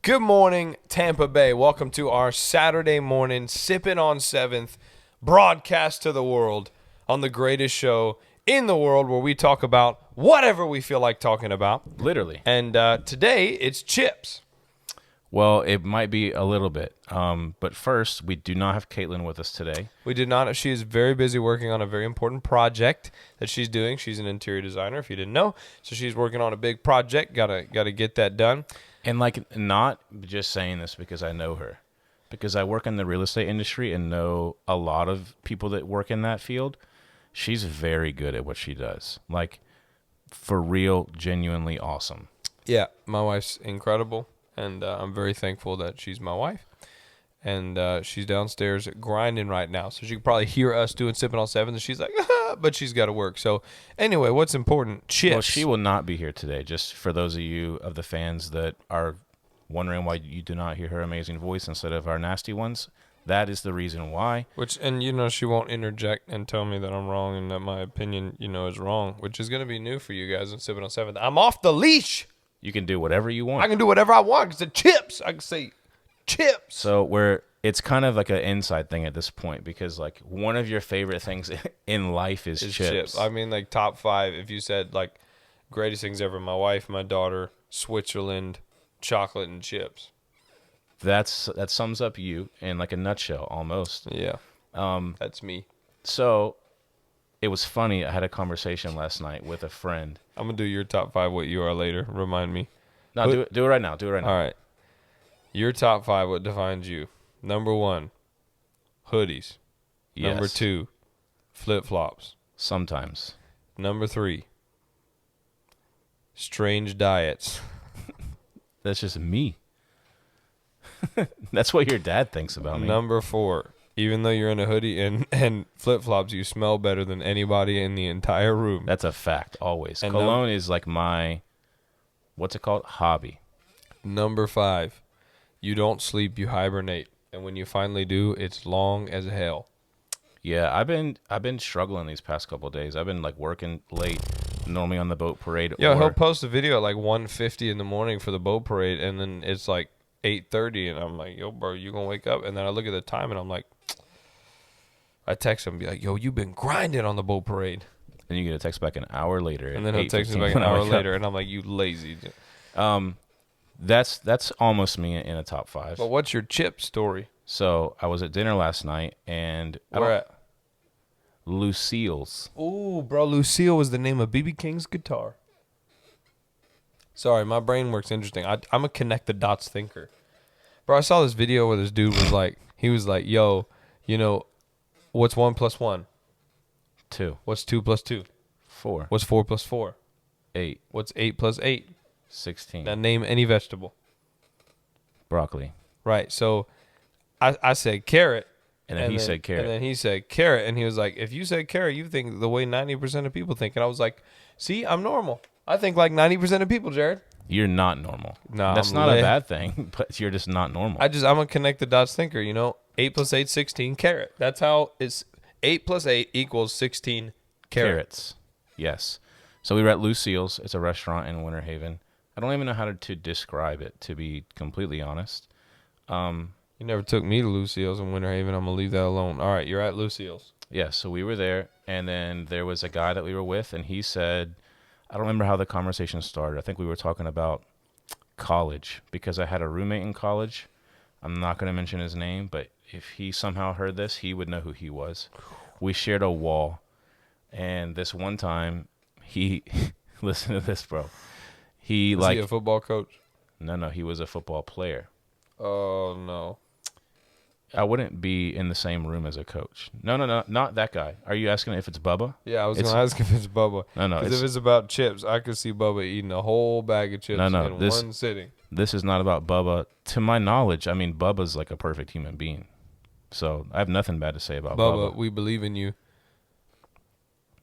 Good morning, Tampa Bay. Welcome to our Saturday morning Sippin' on 7th broadcast to the world on the greatest show in the world where we talk about whatever we feel like talking about. Literally. And today it's chips. Well, it might be a little bit. But first, we do not have Caitlin with us today. We did not. She is very busy working on a very important project that she's doing. She's an interior designer, if you didn't know. So she's working on a big project. Gotta get that done. And, not just saying this because I know her. Because I work in the real estate industry and know a lot of people that work in that field. She's very good at what she does. For real, genuinely awesome. Yeah, my wife's incredible. And I'm very thankful that she's my wife. And she's downstairs grinding right now. So she can probably hear us doing Sippin' on 7. And she's like, but she's got to work. So anyway, what's important? Chips. Well, she will not be here today. Just for those of you of the fans that are wondering why you do not hear her amazing voice instead of our nasty ones, that is the reason why. She won't interject and tell me that I'm wrong and that my opinion, is wrong, which is going to be new for you guys on Sippin' on 7. I'm off the leash. You can do whatever you want. I can do whatever I want because the chips. I can say chips. So it's kind of like an inside thing at this point because one of your favorite things in life is chips. I mean, top 5. If you said greatest things ever, my wife, my daughter, Switzerland, chocolate and chips. That sums up you in a nutshell almost. Yeah. That's me. So it was funny. I had a conversation last night with a friend. I'm gonna do your top 5. What you are later. Remind me. No, do it right now. Do it right now. All right. Your top 5. What defines you? Number 1, hoodies. Yes. Number 2, flip flops. Sometimes. Number 3, strange diets. That's just me. That's what your dad thinks about me. Number 4, even though you're in a hoodie and flip flops, you smell better than anybody in the entire room. That's a fact. Always. And cologne is my, what's it called? Hobby. Number 5, you don't sleep, you hibernate. And when you finally do, it's long as hell. Yeah, I've been struggling these past couple of days. I've been working late, normally on the boat parade. Yeah, he'll post a video at 1:50 in the morning for the boat parade, and then it's 8:30, and I'm like, yo, bro, you gonna wake up? And then I look at the time, and I'm like, I text him and be like, yo, you been grinding on the boat parade. And you get a text back an hour later. And then he'll text me back an hour later, and I'm like, you lazy. That's almost me in a top 5. But what's your chip story? So I was at dinner last night, and Where at? Lucille's. Ooh, bro, Lucille was the name of B.B. King's guitar. Sorry, my brain works interesting. I'm a connect the dots thinker. Bro, I saw this video where this dude was he was like, yo, what's 1 plus 1? 2. What's 2 plus 2? 4. What's 4 plus 4? 8. What's 8 plus 8? 16. Now name any vegetable. Broccoli. Right, so I said carrot. And then he said carrot. And then he said carrot. And he was like, if you said carrot, you think the way 90% of people think. And I was like, see, I'm normal. I think 90% of people, Jared. You're not normal. No, that's not a bad thing, but you're just not normal. I'm a connect the dots thinker, 8 plus 8, 16, carrot. That's how it's 8 plus 8 equals 16 carrots. Yes. So we were at Lucille's. It's a restaurant in Winter Haven. I don't even know how to describe it, to be completely honest. You never took me to Lucille's in Winter Haven. I'm going to leave that alone. All right, you're at Lucille's. Yeah, so we were there, and then there was a guy that we were with, and he said, I don't remember how the conversation started. I think we were talking about college, because I had a roommate in college. I'm not going to mention his name, but if he somehow heard this, he would know who he was. We shared a wall, and this one time, he, listen to this, bro. Is he a football coach? No, he was a football player. Oh, no. I wouldn't be in the same room as a coach. No, not that guy. Are you asking if it's Bubba? Yeah, I was going to ask if it's Bubba. No. Because if it's about chips, I could see Bubba eating a whole bag of chips in one sitting. This is not about Bubba. To my knowledge, Bubba's a perfect human being. So I have nothing bad to say about Bubba. We believe in you.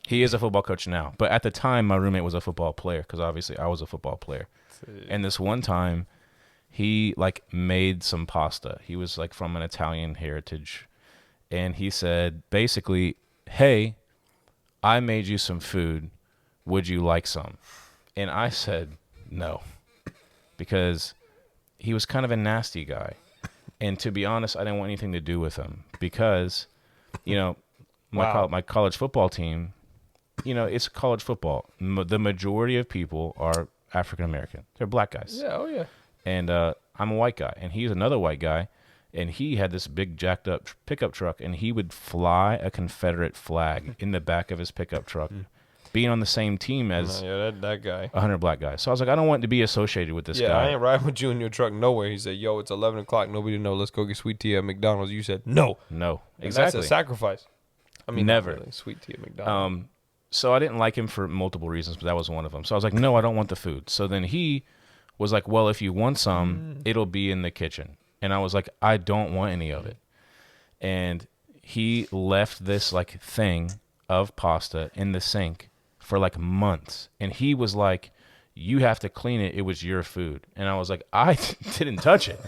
He is a football coach now. But at the time, my roommate was a football player because obviously I was a football player. And this one time, he made some pasta. He was from an Italian heritage. And he said, basically, hey, I made you some food. Would you like some? And I said, no. Because he was kind of a nasty guy. And to be honest, I didn't want anything to do with him because, you know, Wow. my college football team, you know, it's college football. The majority of people are African American. They're black guys. Yeah. Oh yeah. And I'm a white guy, and he's another white guy, and he had this big jacked up pickup truck, and he would fly a Confederate flag in the back of his pickup truck, being on the same team as Yeah. That guy. 100 black guys. So I was like, I don't want to be associated with this Yeah, guy. I ain't riding with you in your truck nowhere. He said, "Yo, it's 11 o'clock. Nobody know. Let's go get sweet tea at McDonald's." You said, "No." No, And exactly. that's a sacrifice. I mean, Never. not really. Sweet tea at McDonald's. So I didn't like him for multiple reasons, but that was one of them. So I was like, no, I don't want the food. So then he was like, well, if you want some, it'll be in the kitchen. And I was like, I don't want any of it. And he left this like thing of pasta in the sink for like months. And he was like, you have to clean it. It was your food. And I was like, I didn't touch it.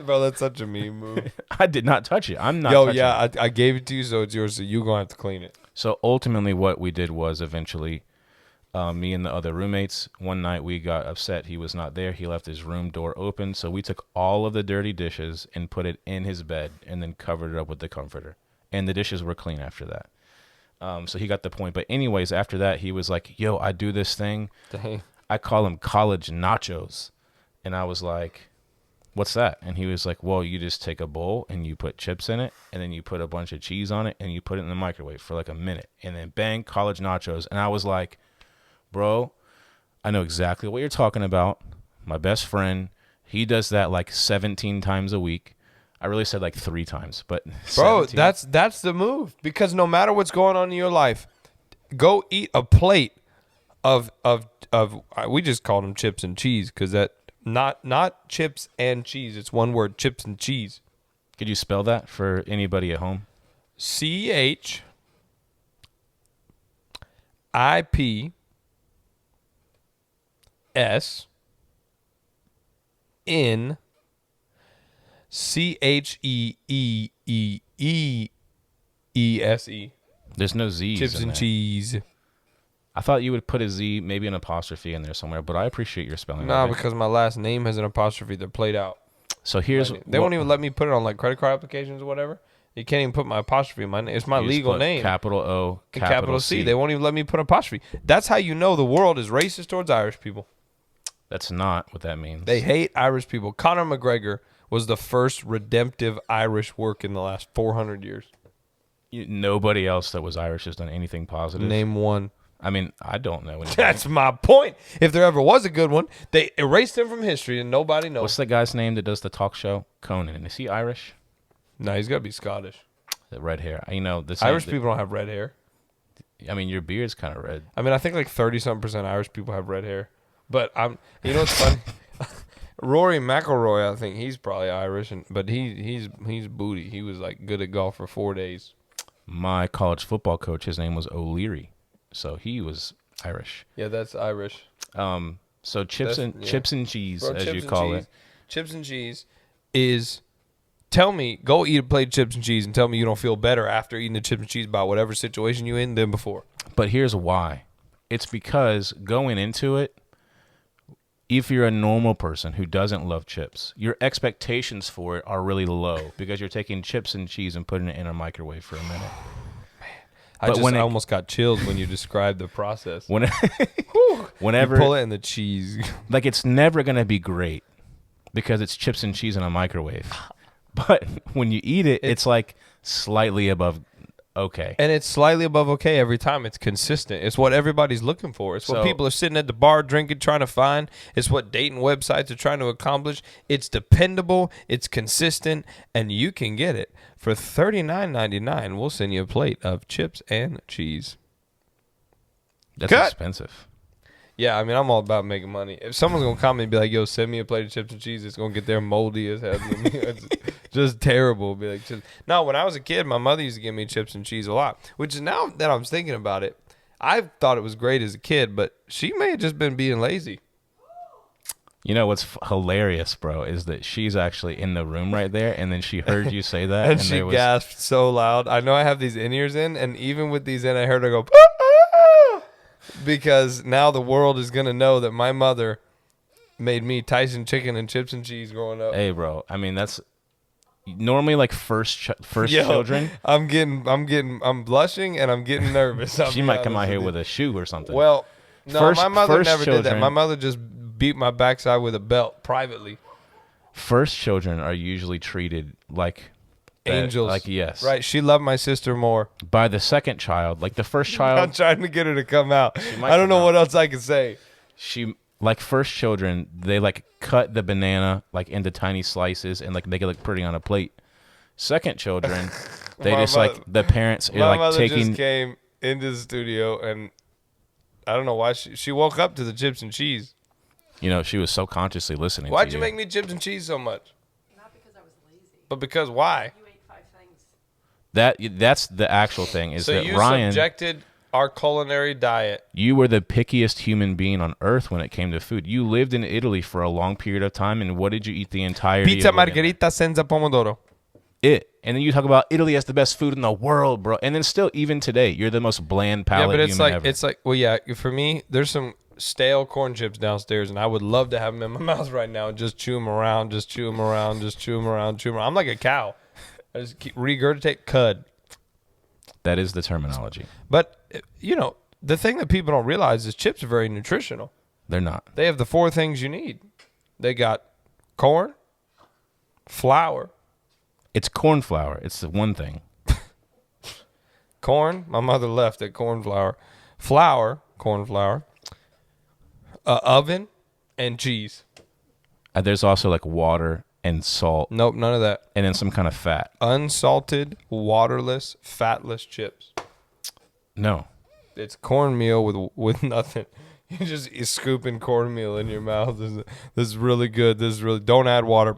Bro, that's such a mean move. I did not touch it. I'm not Yo, touching yeah, it. I gave it to you, so it's yours. So you're going to have to clean it. So ultimately what we did was eventually me and the other roommates, one night we got upset he was not there. He left his room door open. So we took all of the dirty dishes and put it in his bed and then covered it up with the comforter. And the dishes were clean after that. So he got the point. But anyways, after that, he was like, yo, I do this thing. Dang. I call them college nachos. And I was like, what's that? And he was like, well, you just take a bowl and you put chips in it and then you put a bunch of cheese on it and you put it in the microwave for like a minute and then bang, college nachos. And I was like, bro, I know exactly what you're talking about. My best friend, he does that like 17 times a week. I really said like 3 times, but Bro, 17. that's the move. Because no matter what's going on in your life, go eat a plate of we just called them chips and cheese because that not chips and cheese. It's one word, chips and cheese. Could you spell that for anybody at home? CHIPS in CHEEEEESE. There's no Z's. Chips in and there. cheese. I thought you would put a Z, maybe an apostrophe in there somewhere, but I appreciate your spelling. Nah, of it. because my last name has an apostrophe. They're played out. So here's They won't even let me put it on like credit card applications or whatever. You can't even put my apostrophe in my name. It's my you just legal put name. Capital O, And capital C. They won't even let me put an apostrophe. That's how you know the world is racist towards Irish people. That's not what that means. They hate Irish people. Conor McGregor was the first redemptive Irish work in the last 400 years. Nobody else that was Irish has done anything positive. Name one. I mean, I don't know. Anything. That's my point. If there ever was a good one, they erased him from history and nobody knows. What's the guy's name that does the talk show? Conan. Is he Irish? No, he's got to be Scottish. The red hair. You know, the Irish people don't have red hair. I mean, your beard's kind of red. I mean, I think like 30-something% Irish people have red hair. But you know what's funny? Rory McIlroy, I think he's probably Irish, but he's booty. He was like good at golf for 4 days. My college football coach, his name was O'Leary, so he was Irish. Yeah, that's Irish. So chips and cheese, Bro, as chips you and call cheese. it. Chips and cheese is. Tell me, go eat a plate of chips and cheese, and tell me you don't feel better after eating the chips and cheese about whatever situation you're in than before. But here's why. It's because going into it, if you're a normal person who doesn't love chips, your expectations for it are really low because you're taking chips and cheese and putting it in a microwave for a minute. I almost got chills when you described the process. Whenever you pull it in the cheese. like it's never going to be great because it's chips and cheese in a microwave. But when you eat it, it's like slightly above okay. And it's slightly above okay every time. It's consistent. It's what everybody's looking for. It's what So- people are sitting at the bar drinking, trying to find. It's what dating websites are trying to accomplish. It's dependable. It's consistent. And you can get it for $39.99. We'll send you a plate of chips and cheese. That's Cut. expensive. Yeah, I mean, I'm all about making money. If someone's going to come and be like, yo, send me a plate of chips and cheese, it's going to get there moldy as hell. It's just terrible. Be like, no, when I was a kid, my mother used to give me chips and cheese a lot, which is now that I'm thinking about it, I thought it was great as a kid, but she may have just been being lazy. You know what's hilarious, bro, is that she's actually in the room right there, and then she heard you say that, And she there was, gasped so loud. I know I have these in-ears in, and even with these in, I heard her go, because now the world is going to know that my mother made me Tyson chicken and chips and cheese growing up. Hey, bro. I mean, that's normally like first Yo, children. I'm blushing and I'm getting nervous. She might come out here with a shoe or something. Well, no, First- my mother first never did that. children- My mother just beat my backside with a belt privately. First children are usually treated like that- Angels. Like, yes. Right. She loved my sister more. By the second child, like the first I'm child, trying to get her to come out. might I don't come know out. what else I can say. she like first children, they like cut the banana like into tiny slices and like make it look pretty on a plate. Second children, they My just mother- like the parents are My like mother taking. just came into the studio and I don't know why she woke up to the chips and cheese. You know, she was so consciously listening. Why'd to you make me chips and cheese so much? Not because I was lazy. But because why? You ate 5 things. That's the actual thing is So that you Ryan, subjected our culinary diet. you were the pickiest human being on earth when it came to food. You lived in Italy for a long period of time, and what did you eat the entire Pizza margherita senza pomodoro. It. And then you talk about Italy has the best food in the world, bro. And then still, even today, you're the most bland Yeah, palate but it's human like ever. it's like well, yeah. For me, there's some stale corn chips downstairs, and I would love to have them in my mouth right now and just chew them around, just chew them around, just chew them around, chew them around. I'm like a cow. I just keep regurgitate cud. That is the terminology. But you know, the thing that people don't realize is chips are very nutritional. They're not. They have the 4 things you need. They got corn, flour, It's corn flour. It's the one thing. corn. My mother left at corn flour, corn flour, oven, and cheese. There's also like water and salt, Nope, none of that. and then some kind of fat. Unsalted, waterless, fatless chips. No. It's cornmeal with nothing. You just scooping cornmeal in your mouth. This is really good. This is really. Don't add water.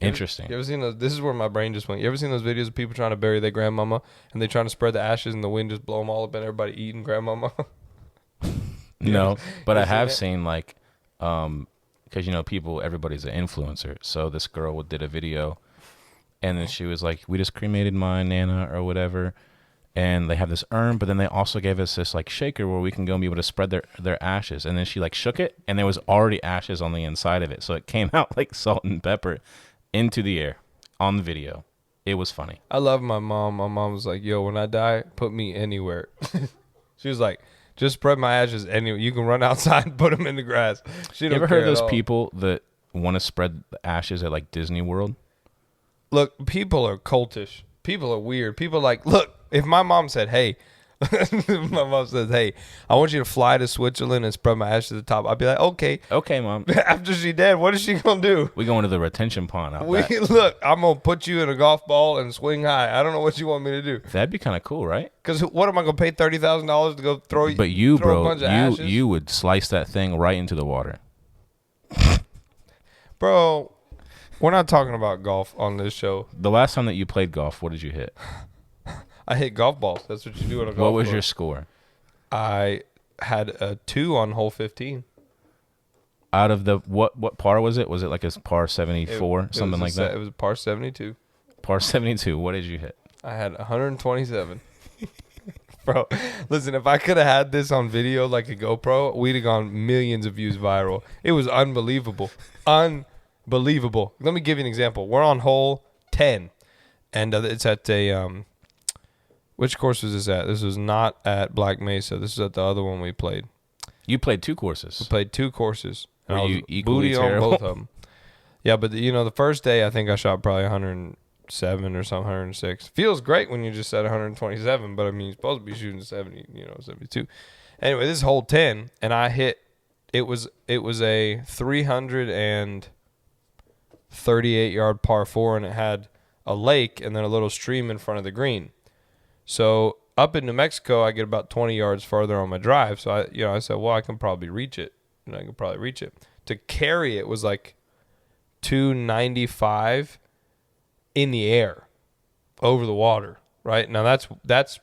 Interesting. You ever seen those? This is where my brain just went. You ever seen those videos of people trying to bury their grandmama and they trying to spread the ashes and the wind just blow them all up and everybody eating grandmama? No, but I You seen have it? seen like, because you know everybody's an influencer. So this girl did a video, and then she was like, "We just cremated my nana or whatever," and they have this urn, but then they also gave us this like shaker where we can go and be able to spread their ashes. And then she like shook it, and there was already ashes on the inside of it, so it came out like salt and pepper into the air on the video. It was funny. I love my mom. My mom was like, "Yo, when I die, put me anywhere." She was like, "Just spread my ashes anywhere. You can run outside and put them in the grass." She You don't ever care heard of at those all. people that want to spread the ashes at like Disney World? Look, people are cultish. People are weird. People are like, look, if my mom said, hey, my mom says, hey, I want you to fly to Switzerland and spread my ashes to the top, I'd be like, okay. Okay, Mom. After she dead, what is she going to do? We going to the retention pond out back. Look, I'm going to put you in a golf ball and swing high. I don't know what you want me to do. That'd be kind of cool, right? Because what am I going to pay $30,000 to go throw But you, throw a bro, bunch of ashes? you would slice that thing right into the water. Bro, we're not talking about golf on this show. The last time that you played golf, what did you hit? I hit golf balls. That's what you do on a golf What was course. your score? I had a 2 on hole 15. Out of the what par was it? Was it like a par 74, It something was like a that? It was a par 72. Par 72. What did you hit? I had 127. Bro, listen, if I could have had this on video like a GoPro, we'd have gone millions of views viral. It was unbelievable. Unbelievable. Let me give you an example. We're on hole 10, and it's at a which course was this at? This was not at Black Mesa. This is at the other one we played. You played 2 We courses. played 2 courses. and Were I was you equally booty terrible? on both of them. Yeah, but the first day I think I shot probably 107 or something, 106. Feels great when you just said 127, but I mean you're supposed to be shooting 70, 72. Anyway, this is hole 10, and I hit. It was a 338-yard par 4, and it had a lake and then a little stream in front of the green. So up in New Mexico, I get about 20 yards farther on my drive. So I said, well, I can probably reach it. To carry it was like 295 in the air over the water. Right now, that's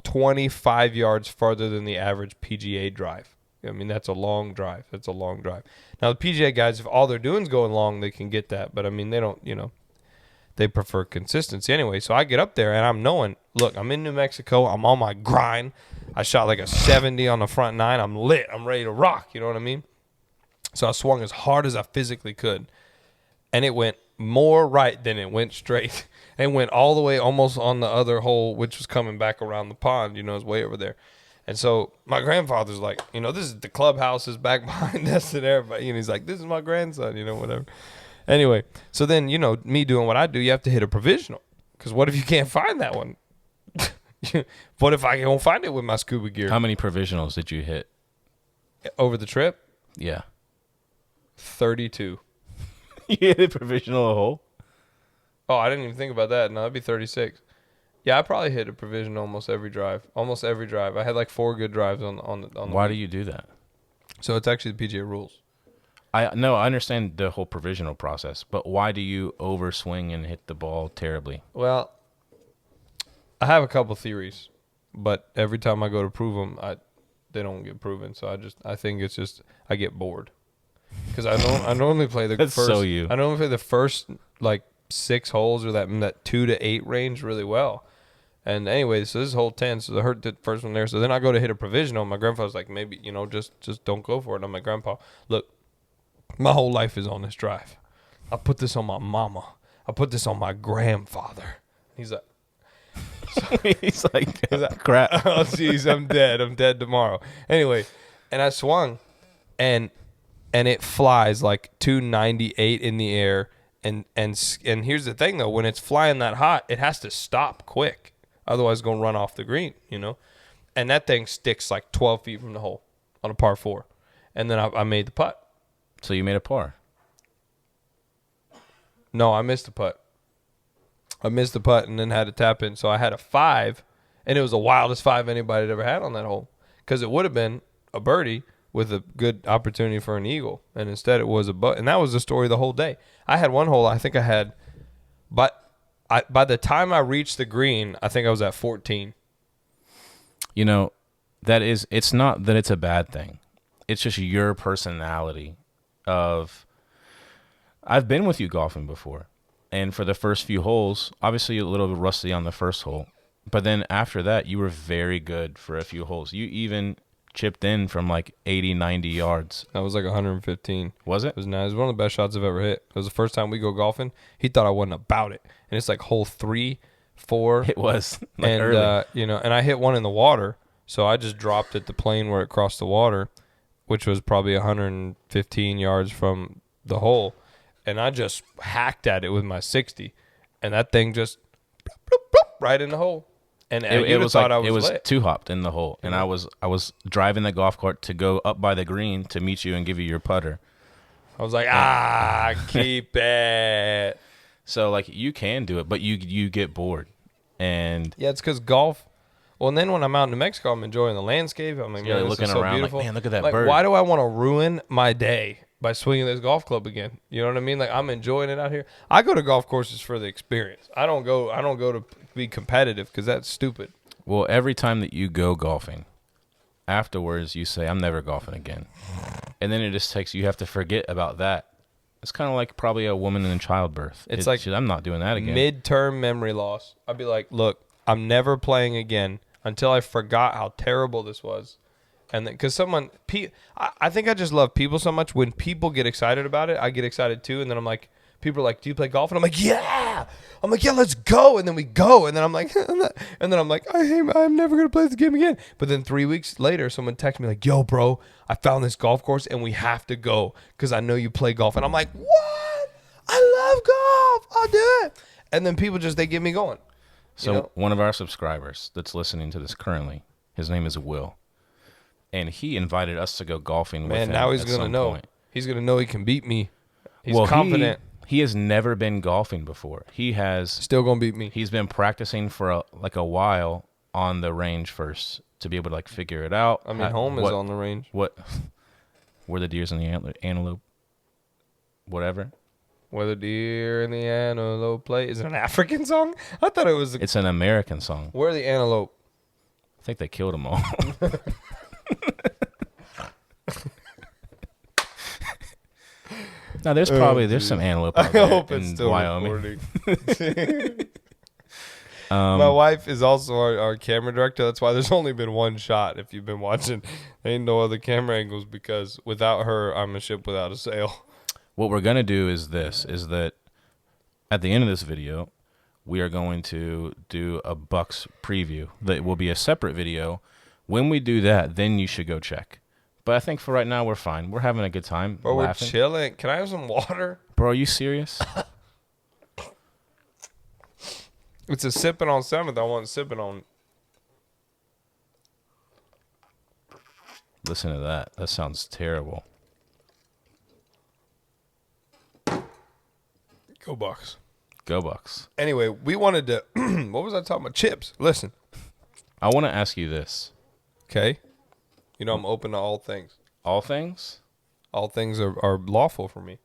25 yards farther than the average PGA drive. I mean, that's a long drive. Now the PGA guys, if all they're doing is going long, they can get that. But I mean, they don't. They prefer consistency anyway. So I get up there and I'm knowing, look, I'm in New Mexico. I'm on my grind. I shot like a 70 on the front 9. I'm lit. I'm ready to rock. You know what I mean? So I swung as hard as I physically could. And it went more right than it went straight. And went all the way almost on the other hole, which was coming back around the pond. You know, it's way over there. And so my grandfather's like, you know, this is the clubhouse is back behind us and everybody. And he's like, this is my grandson, you know, whatever. Anyway, so then, you know, me doing what I do, you have to hit a provisional. Because what if you can't find that one? What if I don't find it with my scuba gear? How many provisionals did you hit? Over the trip? Yeah. 32. You hit a provisional a hole? Oh, I didn't even think about that. No, that'd be 36. Yeah, I probably hit a provisional almost every drive. Almost every drive. I had like 4 good drives on the Why week. do you do that? So it's actually the PGA rules. I understand the whole provisional process, but why do you overswing and hit the ball terribly? Well, I have a couple theories, but every time I go to prove them, they don't get proven. So I think it's just I get bored because I normally play the That's first. so you. I normally play the first like 6 holes or that 2 to 8 range really well. And anyway, so this is hole 10. So I heard the first one there. So then I go to hit a provisional. My grandpa's like, maybe, you know, just don't go for it. And I'm like, Grandpa, look, my whole life is on this drive. I put this on my mama. I put this on my grandfather. He's like, He's like, crap. oh, jeez, I'm dead. I'm dead tomorrow. Anyway, and I swung, and it flies like 298 in the air. And here's the thing, though. When it's flying that hot, it has to stop quick. Otherwise, it's going to run off the green, you know. And that thing sticks like 12 feet from the hole on a par 4. And then I made the putt. So you made a par. No, I missed the putt. I missed the putt and then had to tap in. So I had a 5, and it was the wildest 5 anybody had ever had on that hole. Because it would have been a birdie with a good opportunity for an eagle. And instead it was a butt. And that was the story the whole day. I had one hole, I think I had, but by the time I reached the green, I think I was at 14. You know, it's not that it's a bad thing. It's just your personality of, I've been with you golfing before. And for the first few holes, obviously a little bit rusty on the first hole. But then after that, you were very good for a few holes. You even chipped in from like 80, 90 yards. That was like 115. Was it? It was nice. It was one of the best shots I've ever hit. It was the first time we go golfing. He thought I wasn't about it. And it's like hole 3, 4. It was. Like and, early. you know, and I hit one in the water. So I just dropped at the plane where it crossed the water, which was probably 115 yards from the hole. And I just hacked at it with my 60. And that thing just bloop, bloop, bloop, right in the hole. And it was thought like I it was lit. 2-hopped in the hole, and I was driving the golf cart to go up by the green to meet you and give you your putter. I was like, keep it. So like you can do it, but you get bored, and Yeah, it's because golf. Well, and then when I'm out in New Mexico, I'm enjoying the landscape. I'm like, you're man, this looking is so around beautiful. like, man, look at that Like, bird. why do I want to ruin my day by swinging this golf club again? You know what I mean? Like, I'm enjoying it out here. I go to golf courses for the experience. I don't go to be competitive because that's stupid. Well, every time that you go golfing, afterwards you say, I'm never golfing again. And then it just takes, you have to forget about that. It's kind of like probably a woman in childbirth. It's like I'm not doing that again. Mid-term memory loss. I'd be like, look, I'm never playing again until I forgot how terrible this was. And because I think I just love people so much. When people get excited about it, I get excited too. And then I'm like, people are like, do you play golf? And I'm like, yeah. I'm like, yeah, let's go. And then we go. And then I'm like, I'm never going to play this game again. But then 3 weeks later, someone texts me like, yo, bro, I found this golf course and we have to go because I know you play golf. And I'm like, what? I love golf. I'll do it. And then people they get me going. So You know? one of our subscribers that's listening to this currently, his name is Will. And he invited us to go golfing with Man, him. now he's at going to some know. point. He's going to know he can beat me. He's Well, confident. He has never been golfing before. Still going to beat me. He's been practicing for a while on the range first to be able to like figure it out. I mean, home is on the range. What were the deers and the antelope? Whatever. Where the deer and the antelope play. Is it an African song? I thought it was. It's an American song. Where are the antelope? I think they killed them all. Now there's some antelope out I there hope it's in still Wyoming. recording. My wife is also our camera director. That's why there's only been one shot. If you've been watching, there ain't no other camera angles because without her, I'm a ship without a sail. What we're going to do is that at the end of this video, we are going to do a Bucks preview. That will be a separate video. When we do that, then you should go check. But I think for right now, we're fine. We're having a good time. Bro, laughing. we're chilling. Can I have some water? Bro, are you serious? It's a sipping on 7th. I want sipping on. Listen to that. That sounds terrible. Go Bucks. Go Bucks. Anyway, we wanted to. What was I talking about? Chips. Listen. I want to ask you this. Okay. You know, I'm open to all things. All things, All things are lawful for me.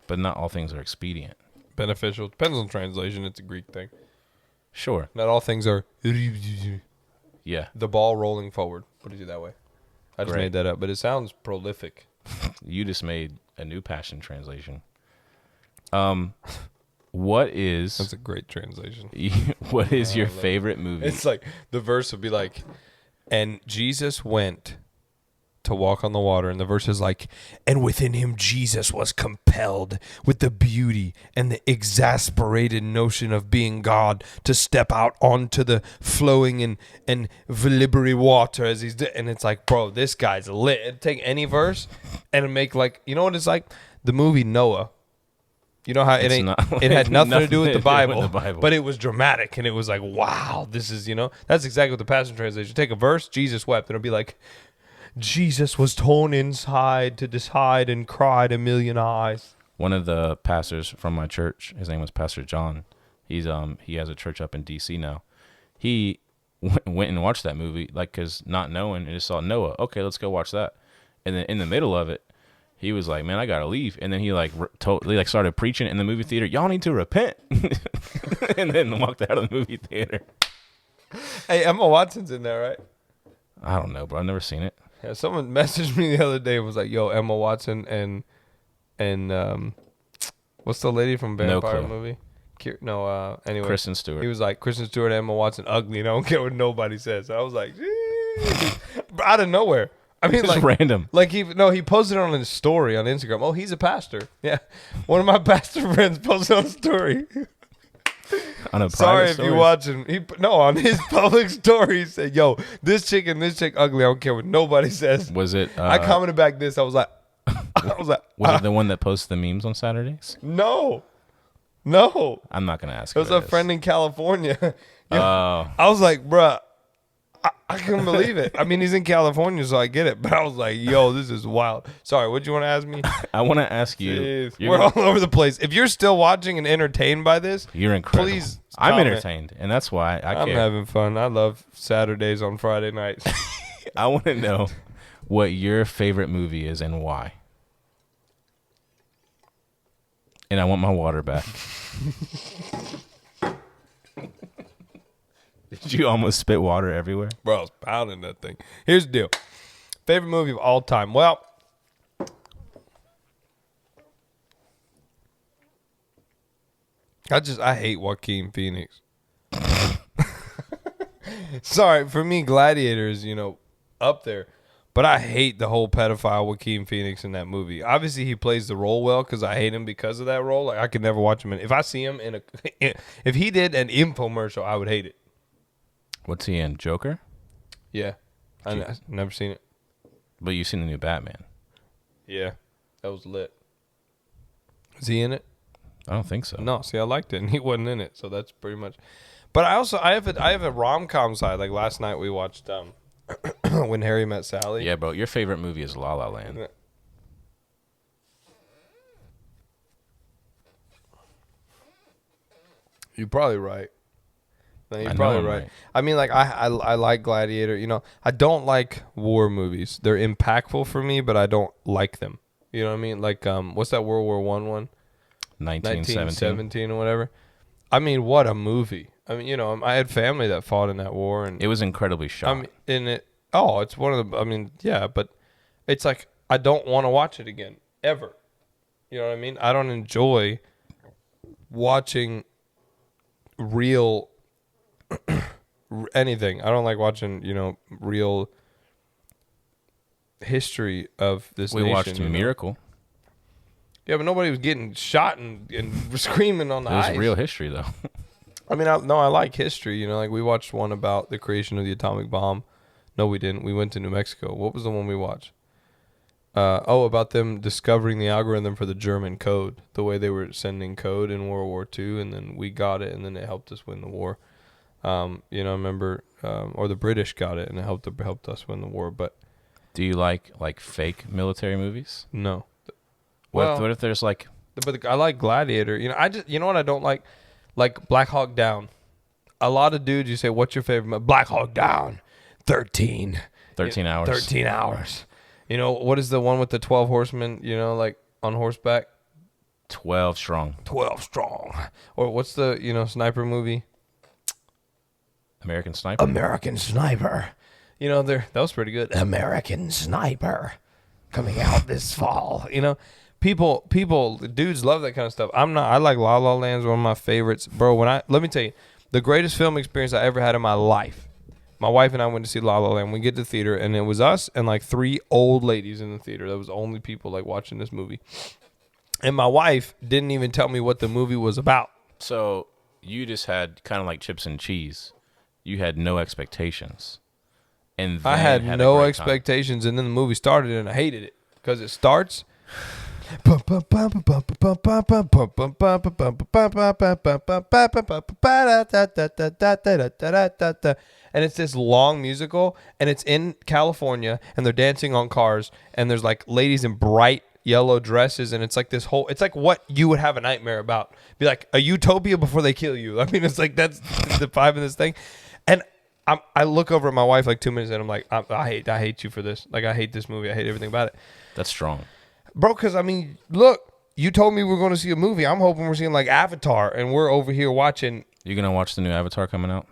but not all things are expedient. Beneficial. Depends on translation. It's a Greek thing. Sure. Not all things are Yeah. the ball rolling forward. Put it that way. I just Great. made that up, but it sounds prolific. You just made a new Passion translation. What is That's a great translation. what is your love it. favorite movie? It's like the verse would be like, and Jesus went to walk on the water, and the verse is like, and within him Jesus was compelled with the beauty and the exasperated notion of being God to step out onto the flowing and vibray water as he's and it's like, bro, this guy's lit. Take any verse and make like, you know what it's like? The movie Noah. You know how it It's ain't. not- It had nothing to do with the Bible, the Bible. but it was dramatic, and it was like, wow, this is, you know, that's exactly what the Passion Translation. Take a verse, Jesus wept, and it'll be like, Jesus was torn inside to decide and cried a million eyes. One of the pastors from my church, his name was Pastor John. He has a church up in DC now. He went and watched that movie, like, cause not knowing, and just saw Noah. Okay, let's go watch that. And then in the middle of it, he was like, "Man, I gotta leave." And then he started preaching in the movie theater. Y'all need to repent, and then walked out of the movie theater. Hey, Emma Watson's in there, right? I don't know, bro. I've never seen it. Yeah, someone messaged me the other day and was like, yo, Emma Watson and what's the lady from No Vampire clue. movie? Anyway. Kristen Stewart. He was like, Kristen Stewart and Emma Watson ugly, and I don't care what nobody says. I was like, out of nowhere. I mean, Just like random. Like he posted it on his story on Instagram. Oh, he's a pastor. Yeah, one of my pastor friends posted on a story. On a Sorry private if story. you watching. On his public story, he said, "Yo, this chick and this chick ugly. I don't care what nobody says." Was it? I commented back this. I was like, Was it the one that posts the memes on Saturdays? no. I'm not gonna ask. It was a friend in California. Oh, I was like, bruh, I couldn't believe it. I mean, he's in California, so I get it. But I was like, yo, this is wild. Sorry, what'd you want to ask me? I want to ask you. Jeez. You're, We're all over the place. If you're still watching and entertained by this, you're incredible. please I'm comment. entertained, and that's why I I'm care. having fun. I love Saturdays on Friday nights. I want to know what your favorite movie is and why. And I want my water back. Did you almost spit water everywhere? Bro, I was pounding that thing. Here's the deal. Favorite movie of all time. Well, I hate Joaquin Phoenix. Sorry, for me, Gladiator is, up there. But I hate the whole pedophile Joaquin Phoenix in that movie. Obviously, he plays the role well because I hate him because of that role. Like, I could never watch him. If I see him if he did an infomercial, I would hate it. What's he in? Joker? Yeah. I've never seen it. But you've seen the new Batman. Yeah. That was lit. Is he in it? I don't think so. No, see, I liked it, and he wasn't in it, so that's pretty much. But I have a rom com side. Like last night, we watched When Harry Met Sally. Yeah, bro. Your favorite movie is La La Land. You're probably right. No, you're I know probably I'm right. right. I mean, like I like Gladiator. I don't like war movies. They're impactful for me, but I don't like them. You know what I mean? Like what's that World War I one? 1917. 1917 or whatever. I mean, what a movie. I mean, I had family that fought in that war, and It was incredibly shot. I mean, it's one of the. I mean, yeah, but it's like I don't want to watch it again ever. You know what I mean? I don't enjoy watching real anything. I don't like watching, real history of this We nation. watched Miracle. Yeah, but nobody was getting shot and screaming on the It was ice. real history, though. I mean, I like history. Like we watched one about the creation of the atomic bomb. No, we didn't. We went to New Mexico. What was the one we watched? About them discovering the algorithm for the German code, the way they were sending code in World War II, and then we got it, and then it helped us win the war. Remember, or the British got it, and it helped us win the war. But Do you like fake military movies? no, What if there's like but I like Gladiator. You know what I don't like Black Hawk Down. A lot of dudes, you say, "What's your favorite?" Black Hawk Down, 13 hours? 13 hours. What is the one with the 12 horsemen? Like on horseback, 12 strong. 12 strong. Or what's the sniper movie? American Sniper. American Sniper. That was pretty good. American Sniper coming out this fall. People, dudes love that kind of stuff. I'm not. I like La La Land's one of my favorites, bro. Let me tell you, the greatest film experience I ever had in my life. My wife and I went to see La La Land. We get to the theater, and it was us and like 3 old ladies in the theater. That was the only people like watching this movie. And my wife didn't even tell me what the movie was about. So you just had kind of like chips and cheese. You had no expectations. And then I had a no great expectations, and then the movie started, and I hated it because it starts. And it's this long musical, and it's in California, and they're dancing on cars, and there's like ladies in bright yellow dresses, and it's like it's like what you would have a nightmare about. Be like a utopia before they kill you. I mean, it's like that's the vibe of this thing. And I look over at my wife like 2 minutes, and I'm like, I hate you for this. Like, I hate this movie. I hate everything about it. That's strong. Bro, because, I mean, look, you told me we were going to see a movie. I'm hoping we're seeing, like, Avatar, and we're over here watching. You going to watch the new Avatar coming out?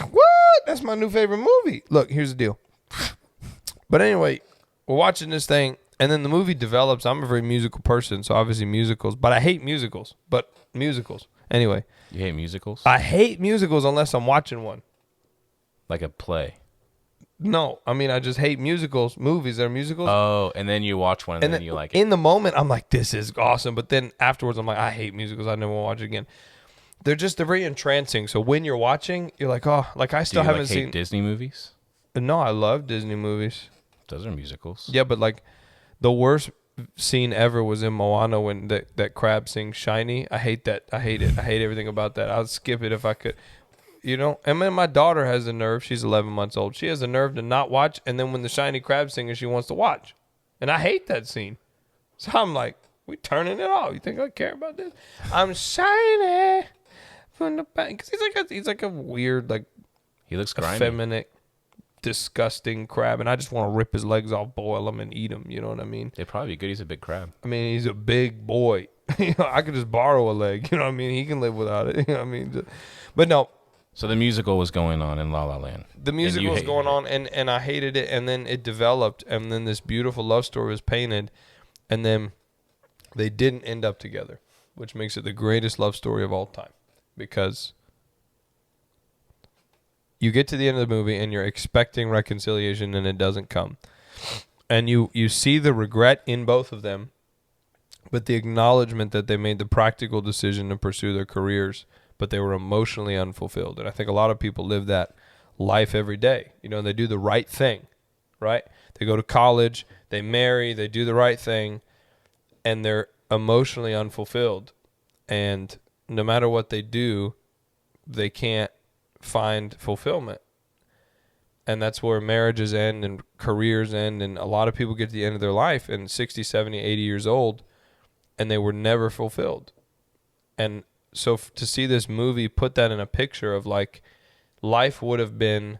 What? That's my new favorite movie. Look, here's the deal. But anyway, we're watching this thing, and then the movie develops. I'm a very musical person, so obviously musicals. But I hate musicals. Anyway. You hate musicals? I hate musicals unless I'm watching one. Like a play? No, I mean, I just hate musicals, movies that are musicals. Oh, and then you watch one and then you like it. In the moment, I'm like, this is awesome. But then afterwards, I'm like, I hate musicals. I never want to watch it again. They're very entrancing. So when you're watching, you're like, oh, like I still haven't seen Disney movies? No, I love Disney movies. Those are musicals. Yeah, but like the worst scene ever was in Moana when that crab sings "Shiny." I hate that. I hate it. I hate everything about that. I'd skip it if I could. And then my daughter has the nerve. She's 11 months old. She has the nerve to not watch. And then when the shiny crab sings, she wants to watch. And I hate that scene. So I'm like, we turning it off. You think I care about this? I'm shiny from the back. Because he's like a weird, like, He looks grimy. effeminate, disgusting crab. And I just want to rip his legs off, boil them, and eat them. You know what I mean? They'd probably be good. He's a big crab. I mean, he's a big boy. I could just borrow a leg. You know what I mean? He can live without it. You know what I mean? But no. So the musical was going on in La La Land. The musical was going on, and I hated it, and then it developed, and then this beautiful love story was painted, and then they didn't end up together, which makes it the greatest love story of all time, because you get to the end of the movie, and you're expecting reconciliation, and it doesn't come. And you see the regret in both of them, but the acknowledgement that they made the practical decision to pursue their careers, but they were emotionally unfulfilled. And I think a lot of people live that life every day. They do the right thing, right? They go to college, they marry, they do the right thing, and they're emotionally unfulfilled. And no matter what they do, they can't find fulfillment. And that's where marriages end and careers end. And a lot of people get to the end of their life and 60, 70, 80 years old, and they were never fulfilled. And so to see this movie put that in a picture of like life would have been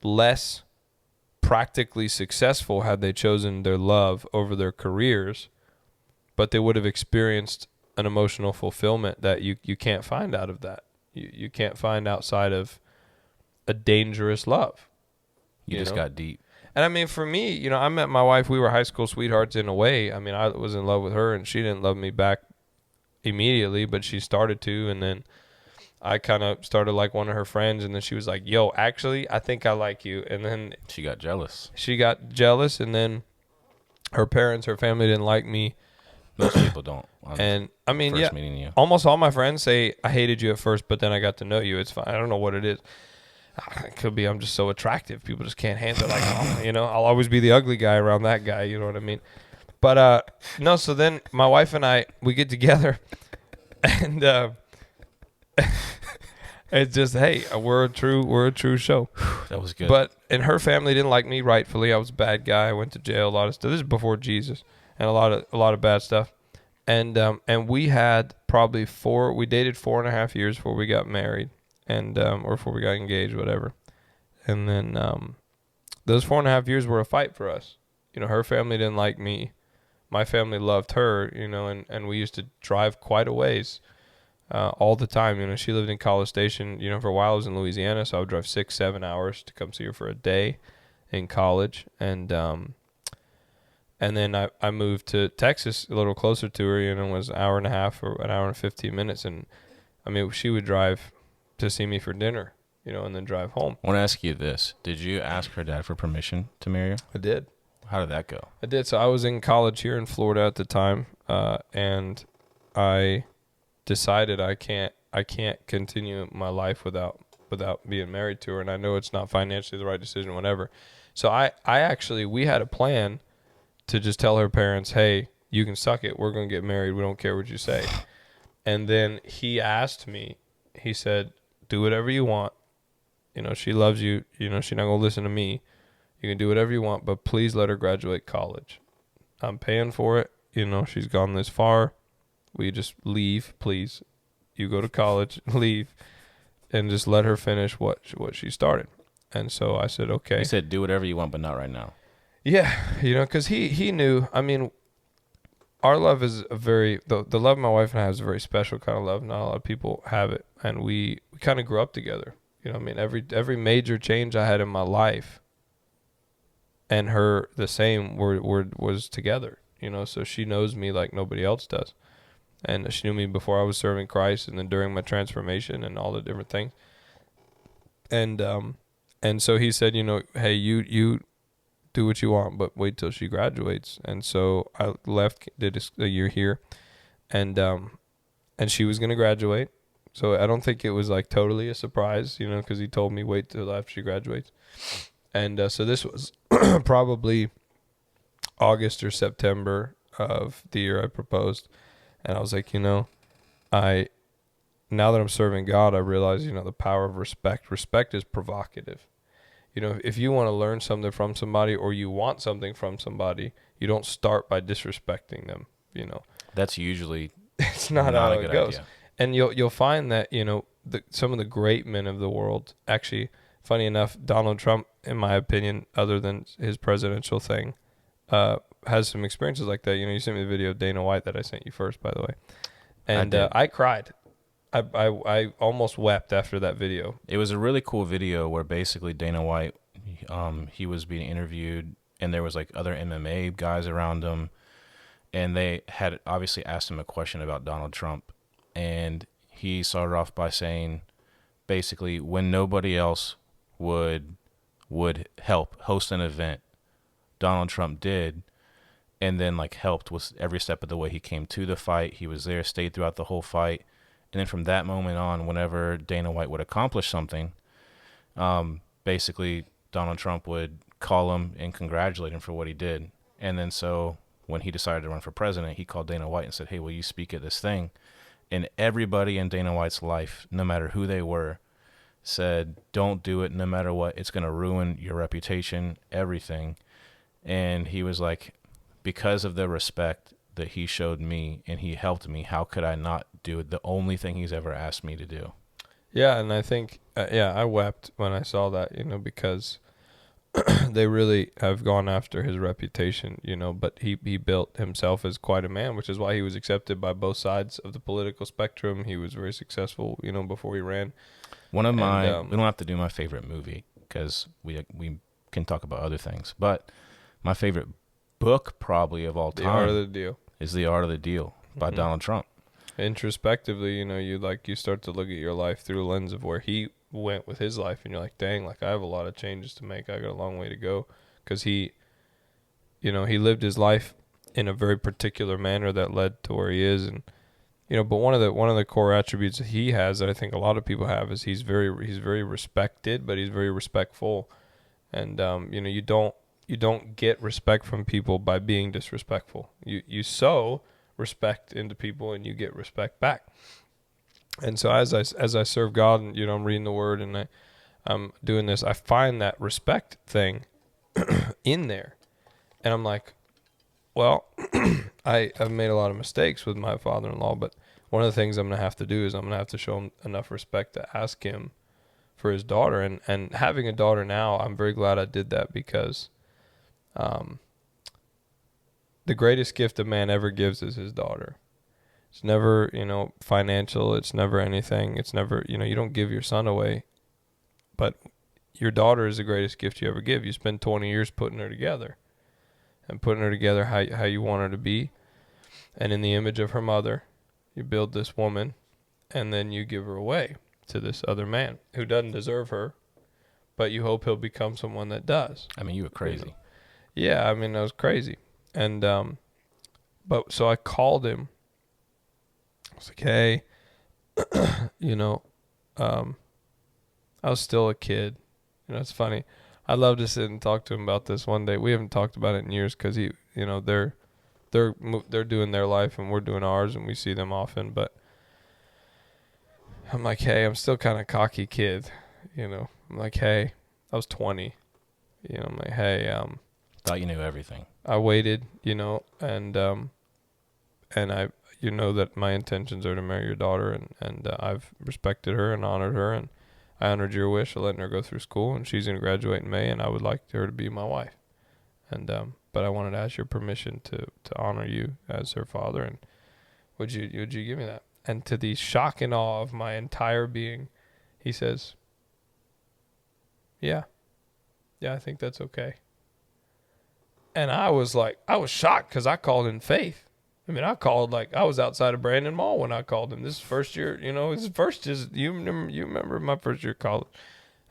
less practically successful had they chosen their love over their careers, but they would have experienced an emotional fulfillment that you can't find out of that. You can't find outside of a dangerous love. You just got deep. And I mean, for me, I met my wife. We were high school sweethearts in a way. I mean, I was in love with her, and she didn't love me back immediately, but she started to. And then I kind of started like one of her friends, and then she was like, "Yo, actually, I think I like you." And then She got jealous. she got jealous, and then her parents, her family didn't like me. Most people don't. On And I mean, yeah, first meeting you. almost all my friends say I hated you at first, but then I got to know you. It's fine. I don't know what it is. It could be I'm just so attractive. People just can't handle it. Like, oh, you know, I'll always be the ugly guy around that guy. You know what I mean? But no. So then my wife and I, we get together, and it's just, hey, we're a true show. That was good. But and her family didn't like me. Rightfully, I was a bad guy. I went to jail. A lot of stuff. This is before Jesus, and a lot of bad stuff. And we had probably we dated 4.5 years before we got married, and or before we got engaged, whatever. And then those 4.5 years were a fight for us. You know, her family didn't like me. My family loved her, you know, and we used to drive quite a ways all the time. You know, she lived in College Station. You know, for a while I was in Louisiana, so I would drive 6-7 hours to come see her for a day in college. And then I moved to Texas, a little closer to her, you know, was an hour and a half or an hour and 15 minutes. And, I mean, she would drive to see me for dinner, you know, and then drive home. I want to ask you this. Did you ask her dad for permission to marry her? I did. How did that go? I did. So I was in college here in Florida at the time, and I decided I can't continue my life without being married to her, and I know it's not financially the right decision, whatever. So I actually, we had a plan to just tell her parents, hey, you can suck it. We're going to get married. We don't care what you say. And then he asked me, he said, do whatever you want. You know, she loves you. You know, she's not going to listen to me. You can do whatever you want, but please let her graduate college. I'm paying for it. You know, she's gone this far. Will you just leave, please? You go to college, leave, and just let her finish what she started. And so I said, okay. He said, do whatever you want, but not right now. Yeah, you know, because he knew. I mean, our love is a very the love my wife and I have is a very special kind of love. Not a lot of people have it, and we kind of grew up together. You know, I mean, every major change I had in my life, and her the same was together. You know, so she knows me like nobody else does, and she knew me before I was serving Christ, and then during my transformation and all the different things. And so he said, you know, hey, you do what you want, but wait till she graduates. And so I left, did a year here, and she was gonna graduate. So I don't think it was like totally a surprise, you know, because he told me wait till after she graduates. And so this was probably August or September of the year I proposed, and I was like, you know, now that I'm serving God, I realize, you know, the power of respect. Respect is provocative. You know, if you want to learn something from somebody or you want something from somebody, you don't start by disrespecting them, you know. That's usually it's not how it goes. Idea. And you'll find that, you know, some of the great men of the world, actually, funny enough, Donald Trump, in my opinion, other than his presidential thing, has some experiences like that. You know, you sent me the video of Dana White that I sent you first, by the way. And I cried. I almost wept after that video. It was a really cool video where basically Dana White, he was being interviewed, and there was like other MMA guys around him, and they had obviously asked him a question about Donald Trump, and he started off by saying, basically, when nobody else would help host an event, Donald Trump did, and then like helped with every step of the way. He came to the fight, he was there, stayed throughout the whole fight. And then from that moment on, whenever Dana White would accomplish something, basically Donald Trump would call him and congratulate him for what he did. And then so when he decided to run for president, he called Dana White and said, hey, will you speak at this thing? And everybody in Dana White's life, no matter who they were, said, don't do it no matter what. It's going to ruin your reputation, everything. And he was like, because of the respect that he showed me and he helped me, how could I not do it? The only thing he's ever asked me to do. Yeah, and I think, I wept when I saw that, you know, because they really have gone after his reputation, you know, but he built himself as quite a man, which is why he was accepted by both sides of the political spectrum. He was very successful, you know, before he ran. One of my, we don't have to do my favorite movie because we can talk about other things, but my favorite book probably of all time The Art of the Deal. Is The Art of the Deal by Donald Trump. Introspectively, you start to look at your life through a lens of where he went with his life, and you're like, dang, like I have a lot of changes to make. I got a long way to go, because he lived his life in a very particular manner that led to where he is. And but one of the core attributes that he has that I think a lot of people have is he's very respected, but he's very respectful. And you don't get respect from people by being disrespectful. You sow respect into people, and you get respect back. And so as I serve God, and I'm reading the Word, and I'm doing this, I find that respect thing in there, and I'm like, well, I've made a lot of mistakes with my father-in-law, but one of the things I'm gonna have to do is I'm gonna have to show him enough respect to ask him for his daughter. And having a daughter now, I'm very glad I did that, because the greatest gift a man ever gives is his daughter. It's never, financial. It's never anything. It's never, you don't give your son away, but your daughter is the greatest gift you ever give. You spend 20 years putting her together, and putting her together how you want her to be, and in the image of her mother. You build this woman, and then you give her away to this other man who doesn't deserve her, but you hope he'll become someone that does. I mean, you were crazy. Yeah, I mean, that was crazy. And but so I called him. I was like, hey, I was still a kid. It's funny. I'd love to sit and talk to him about this one day. We haven't talked about it in years, because they're doing their life and we're doing ours, and we see them often. But I'm like, hey, I'm still kind of cocky kid. I'm like, hey, I was 20. I'm like, hey, Thought you knew everything. I waited, and I, that my intentions are to marry your daughter, and I've respected her and honored her, and I honored your wish of letting her go through school, and she's going to graduate in May, and I would like her to be my wife. And but I wanted to ask your permission to honor you as her father, and would you give me that? And to the shock and awe of my entire being, he says, yeah, I think that's okay. And I was shocked, because I called in faith. I mean, I called like I was outside of Brandon Mall when I called him. This first year, you remember my first year of college.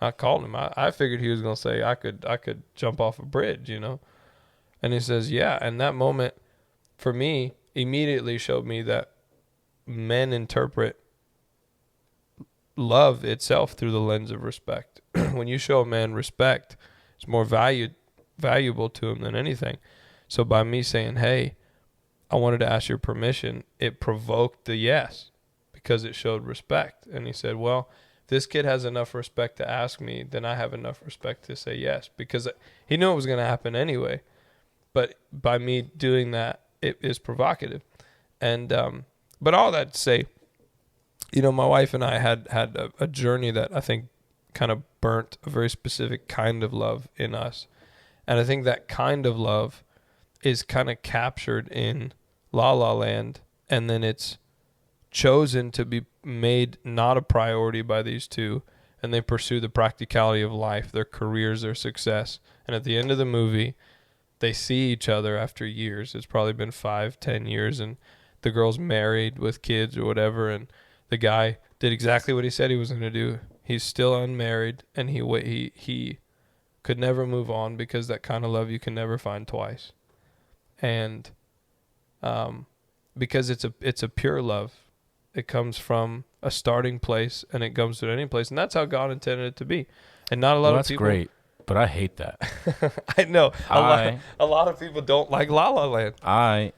I called him. I figured he was gonna say I could jump off a bridge, And he says, yeah. And that moment, for me, immediately showed me that men interpret love itself through the lens of respect. When you show a man respect, it's more valuable to him than anything. So by me saying, hey, I wanted to ask your permission, it provoked the yes, because it showed respect. And he said, well, if this kid has enough respect to ask me, then I have enough respect to say yes, because he knew it was going to happen anyway. But by me doing that, it is provocative. And but all that to say, my wife and I had a journey that I think kind of burnt a very specific kind of love in us. And I think that kind of love is kind of captured in La La Land, and then it's chosen to be made not a priority by these two, and they pursue the practicality of life, their careers, their success. And at the end of the movie, they see each other after years. It's probably been 5-10 years, and the girl's married with kids or whatever, and the guy did exactly what he said he was going to do. He's still unmarried, and he could never move on, because that kind of love you can never find twice. And because it's a pure love. It comes from a starting place, and it comes to any place, and that's how God intended it to be. And not a lot of people. That's great, but I hate that. I know a lot of people don't like La La Land. I,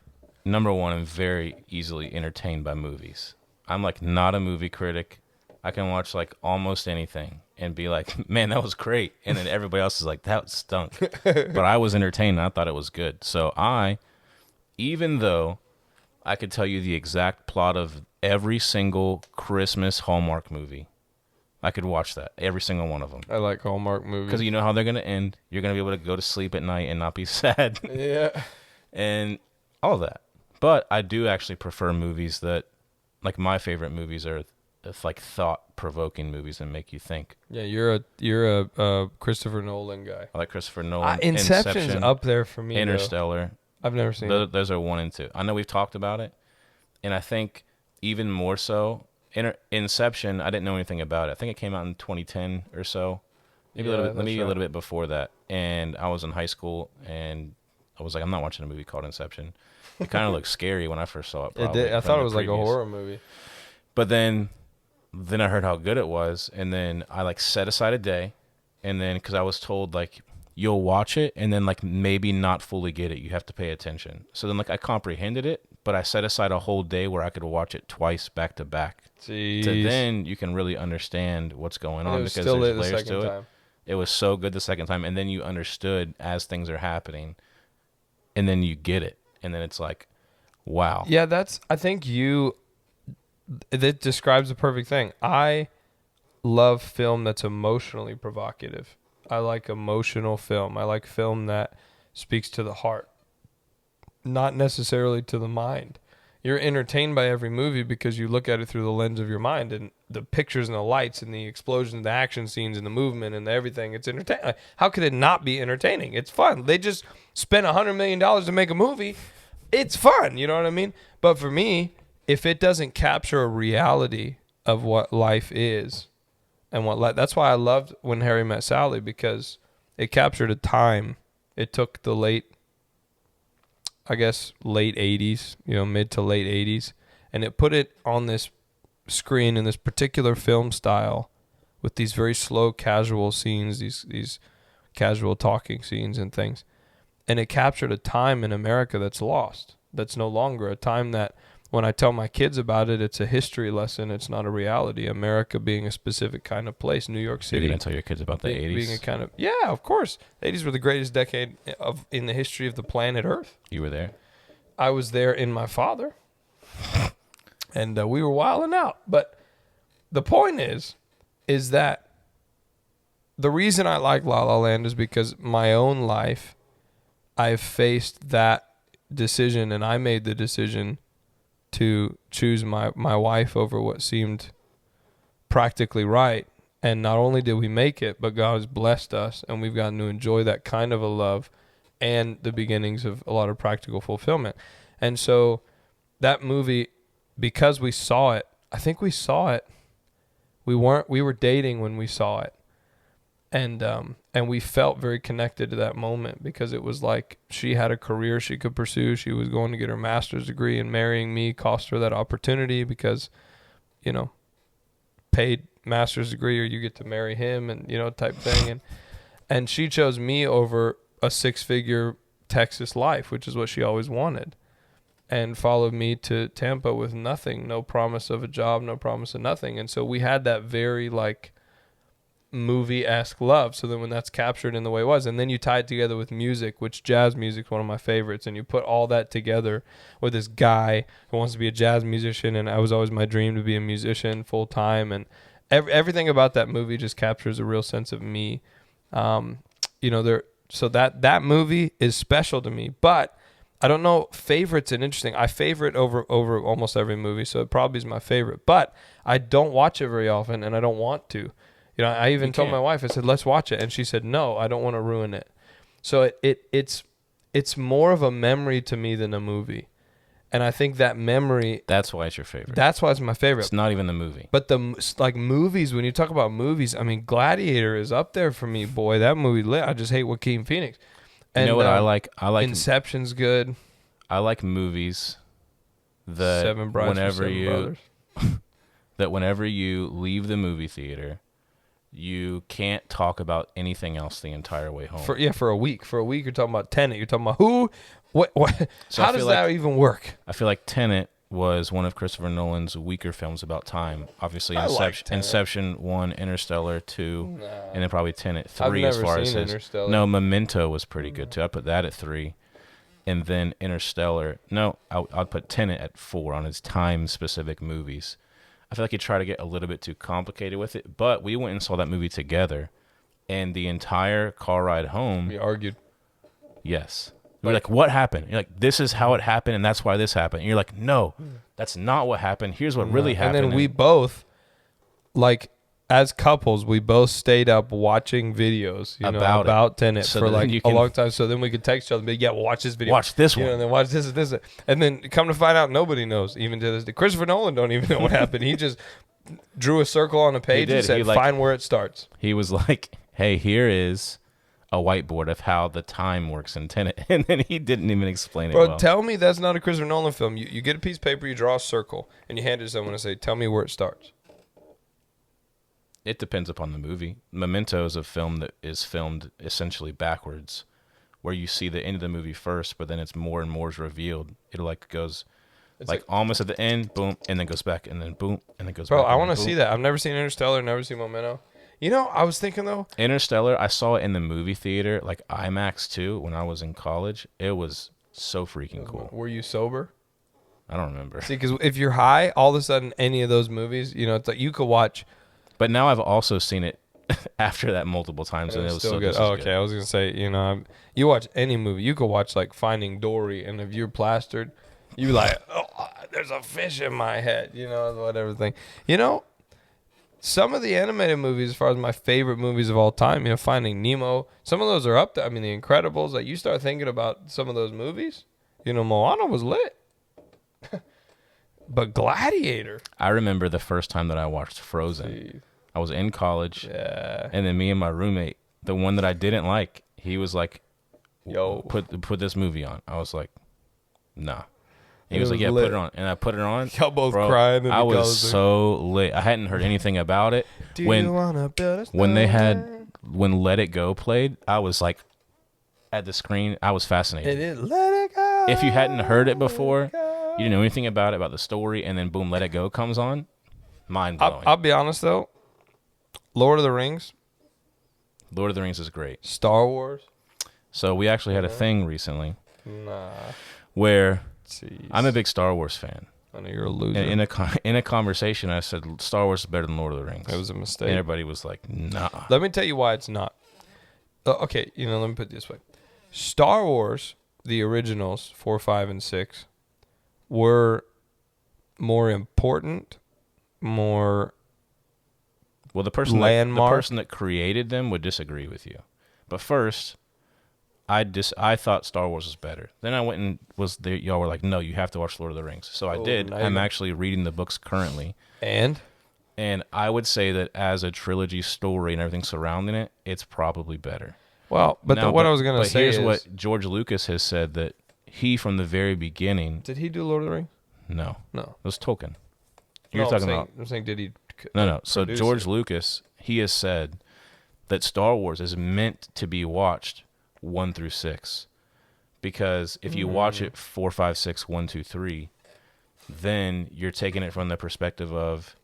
number one, am very easily entertained by movies. I'm like not a movie critic. I can watch like almost anything and be like, man, that was great, and then everybody else is like, that stunk. But I was entertained, and I thought it was good. So even though I could tell you the exact plot of every single Christmas Hallmark movie, I could watch that, every single one of them. I like Hallmark movies. Because you know how they're going to end. You're going to be able to go to sleep at night and not be sad. Yeah. And all that. But I do actually prefer movies that, like my favorite movies are like thought-provoking movies that make you think. Yeah, you're a Christopher Nolan guy. I like Christopher Nolan. Inception's up there for me. Interstellar. Though. I've never seen it. Those are 1 and 2. I know we've talked about it, and I think even more so, Inception, I didn't know anything about it. I think it came out in 2010 or so. Maybe Yeah, a little bit, that's maybe a right. little bit before that. And I was in high school, and I was like, I'm not watching a movie called Inception. It kind of looked scary when I first saw it. It Probably did. I from thought it the was like a previews. horror movie. But then I heard how good it was, and then I like set aside a day, and then because I was told like you'll watch it and then like maybe not fully get it, you have to pay attention. So then like I comprehended it, but I set aside a whole day where I could watch it twice back to back. Jeez. So then you can really understand what's going And on it was because still there's lit the layers second to it. time. It was so good the second time, and then you understood as things are happening, and then you get it, and then it's like, wow. Yeah, I think that describes the perfect thing. I love film that's emotionally provocative. I like emotional film. I like film that speaks to the heart, not necessarily to the mind. You're entertained by every movie because you look at it through the lens of your mind, and the pictures and the lights and the explosions, the action scenes and the movement and everything. It's entertaining. How could it not be entertaining? It's fun. They just spent $100 million to make a movie. It's fun. You know what I mean? But for me, if it doesn't capture a reality of what life is and that's why I loved When Harry Met Sally, because it captured a time. It took the late 80s, mid to late 80s, and it put it on this screen in this particular film style with these very slow, casual scenes, these casual talking scenes and things. And it captured a time in America that's lost, that's no longer a time that when I tell my kids about it, it's a history lesson. It's not a reality. America being a specific kind of place, New York City. You're going to tell your kids about the 80s? Being a kind of, yeah, of course. The 80s were the greatest decade in the history of the planet Earth. You were there? I was there in my father, and we were wilding out. But the point is that the reason I like La La Land is because my own life, I've faced that decision, and I made the decision to choose my wife over what seemed practically right. And not only did we make it, but God has blessed us, and we've gotten to enjoy that kind of a love and the beginnings of a lot of practical fulfillment. And so that movie, because we saw it, I think we saw it. We were dating when we saw it. And we felt very connected to that moment because it was like she had a career she could pursue. She was going to get her master's degree, and marrying me cost her that opportunity because, paid master's degree or you get to marry him and, type thing. And she chose me over a 6-figure Texas life, which is what she always wanted, and followed me to Tampa with nothing, no promise of a job, no promise of nothing. And so we had that very movie-esque love. So then when that's captured in the way it was, and then you tie it together with music, which jazz music's one of my favorites, and you put all that together with this guy who wants to be a jazz musician, and it was always my dream to be a musician full time, and everything about that movie just captures a real sense of me. So that movie is special to me. But I don't know, favorites and interesting. I favorite over almost every movie, so it probably is my favorite. But I don't watch it very often, and I don't want to. I even told my wife, I said, let's watch it. And she said, no, I don't want to ruin it. So it's more of a memory to me than a movie. And I think that memory... That's why it's your favorite. That's why it's my favorite. It's not even the movie. But movies, when you talk about movies, I mean, Gladiator is up there for me, boy. That movie lit. I just hate Joaquin Phoenix. And, you know what I like? I like Inception's good. I like movies that Seven Brides for Seven Brothers. That whenever you leave the movie theater, you can't talk about anything else the entire way home. For a week. For a week, you're talking about Tenet. You're talking about who? What? So how does that even work? I feel like Tenet was one of Christopher Nolan's weaker films about time. Obviously, Inception 1, Interstellar 2, and then probably Tenet 3 as far as his. Interstellar. No, Memento was pretty good too. I put that at 3. And then Interstellar. No, I'd put Tenet at 4 on his time-specific movies. I feel like he tried to get a little bit too complicated with it, but we went and saw that movie together, and the entire car ride home... We argued. Yes. We were like, what happened? You're like, this is how it happened, and that's why this happened. And you're like, no, that's not what happened. Here's what really happened. And then we both, as couples, we both stayed up watching videos, about Tenet So for then like you a can- long time. So then we could text each other, and be, yeah, well, watch this video. Watch this one. And then watch this and this. And then come to find out, nobody knows, even to this day. Christopher Nolan don't even know what happened. He just drew a circle on a page did. and said, He, find where it starts. He was like, hey, here is a whiteboard of how the time works in Tenet. And then he didn't even explain it Bro, well. tell me that's not a Christopher Nolan film. You get a piece of paper, you draw a circle, and you hand it to someone and say, tell me where it starts. It depends upon the movie. Memento is a film that is filmed essentially backwards, where you see the end of the movie first, but then it's more and more is revealed. It like goes like almost at the end, boom, and then goes back, and then boom, and then goes Bro, back. I want to see that. I've never seen Interstellar, never seen Memento. I was thinking, though. Interstellar, I saw it in the movie theater, like IMAX too, when I was in college. It was so freaking cool. Were you sober? I don't remember. See, because if you're high, all of a sudden, any of those movies, it's like you could watch. But now I've also seen it after that multiple times, and it was still so good. just Oh, as okay. I was gonna say, you watch any movie, you could watch like Finding Dory, and if you're plastered, you be like, oh, there's a fish in my head, whatever thing. Some of the animated movies, as far as my favorite movies of all time, Finding Nemo, some of those are up there. I mean, The Incredibles. Like you start thinking about some of those movies, Moana was lit, but Gladiator. I remember the first time that I watched Frozen. I was in college, Yeah. and then me and my roommate, the one that I didn't like, he was like, Yo. put this movie on. I was like, nah. He It was like, was yeah, lit. put it on. And I put it on. Y'all both Bro, crying. I was so lit. I hadn't heard anything about it. Do you wanna build a when snowman? when Let It Go played, I was like at the screen. I was fascinated. It is Let It Go. If you hadn't heard it before, you didn't know anything about the story, and then boom, Let It Go comes on. Mind blowing. I'll be honest though, Lord of the Rings, Lord of the Rings is great. Star Wars. So we actually had a thing recently Nah. where Jeez. I'm a big Star Wars fan. I know you're a loser. In a conversation, I said Star Wars is better than Lord of the Rings. It was a And mistake. everybody was like, nah. Let me tell you why it's not. Okay, let me put it this way. Star Wars, the originals, 4, 5, and 6, were more important, more Well, the person Landmark. that created them would disagree with you. But first, I thought Star Wars was better. Then I went and was there. Y'all were like, no, you have to watch Lord of the Rings. So I Oh, did. now you I'm got- actually reading the books currently. and And I would say that as a trilogy story and everything surrounding it, it's probably better. well, but Now, what I was gonna say here's is, what George Lucas has said, that he from the very beginning. did he do Lord of the Rings? No, No. it was Tolkien. No, You're I'm talking saying, about I'm saying, did he? no. So produce George it? Lucas, he has said that Star Wars is meant to be watched 1 through 6, because if you watch it 4, 5, 6, 1, 2, 3, then you're taking it from the perspective of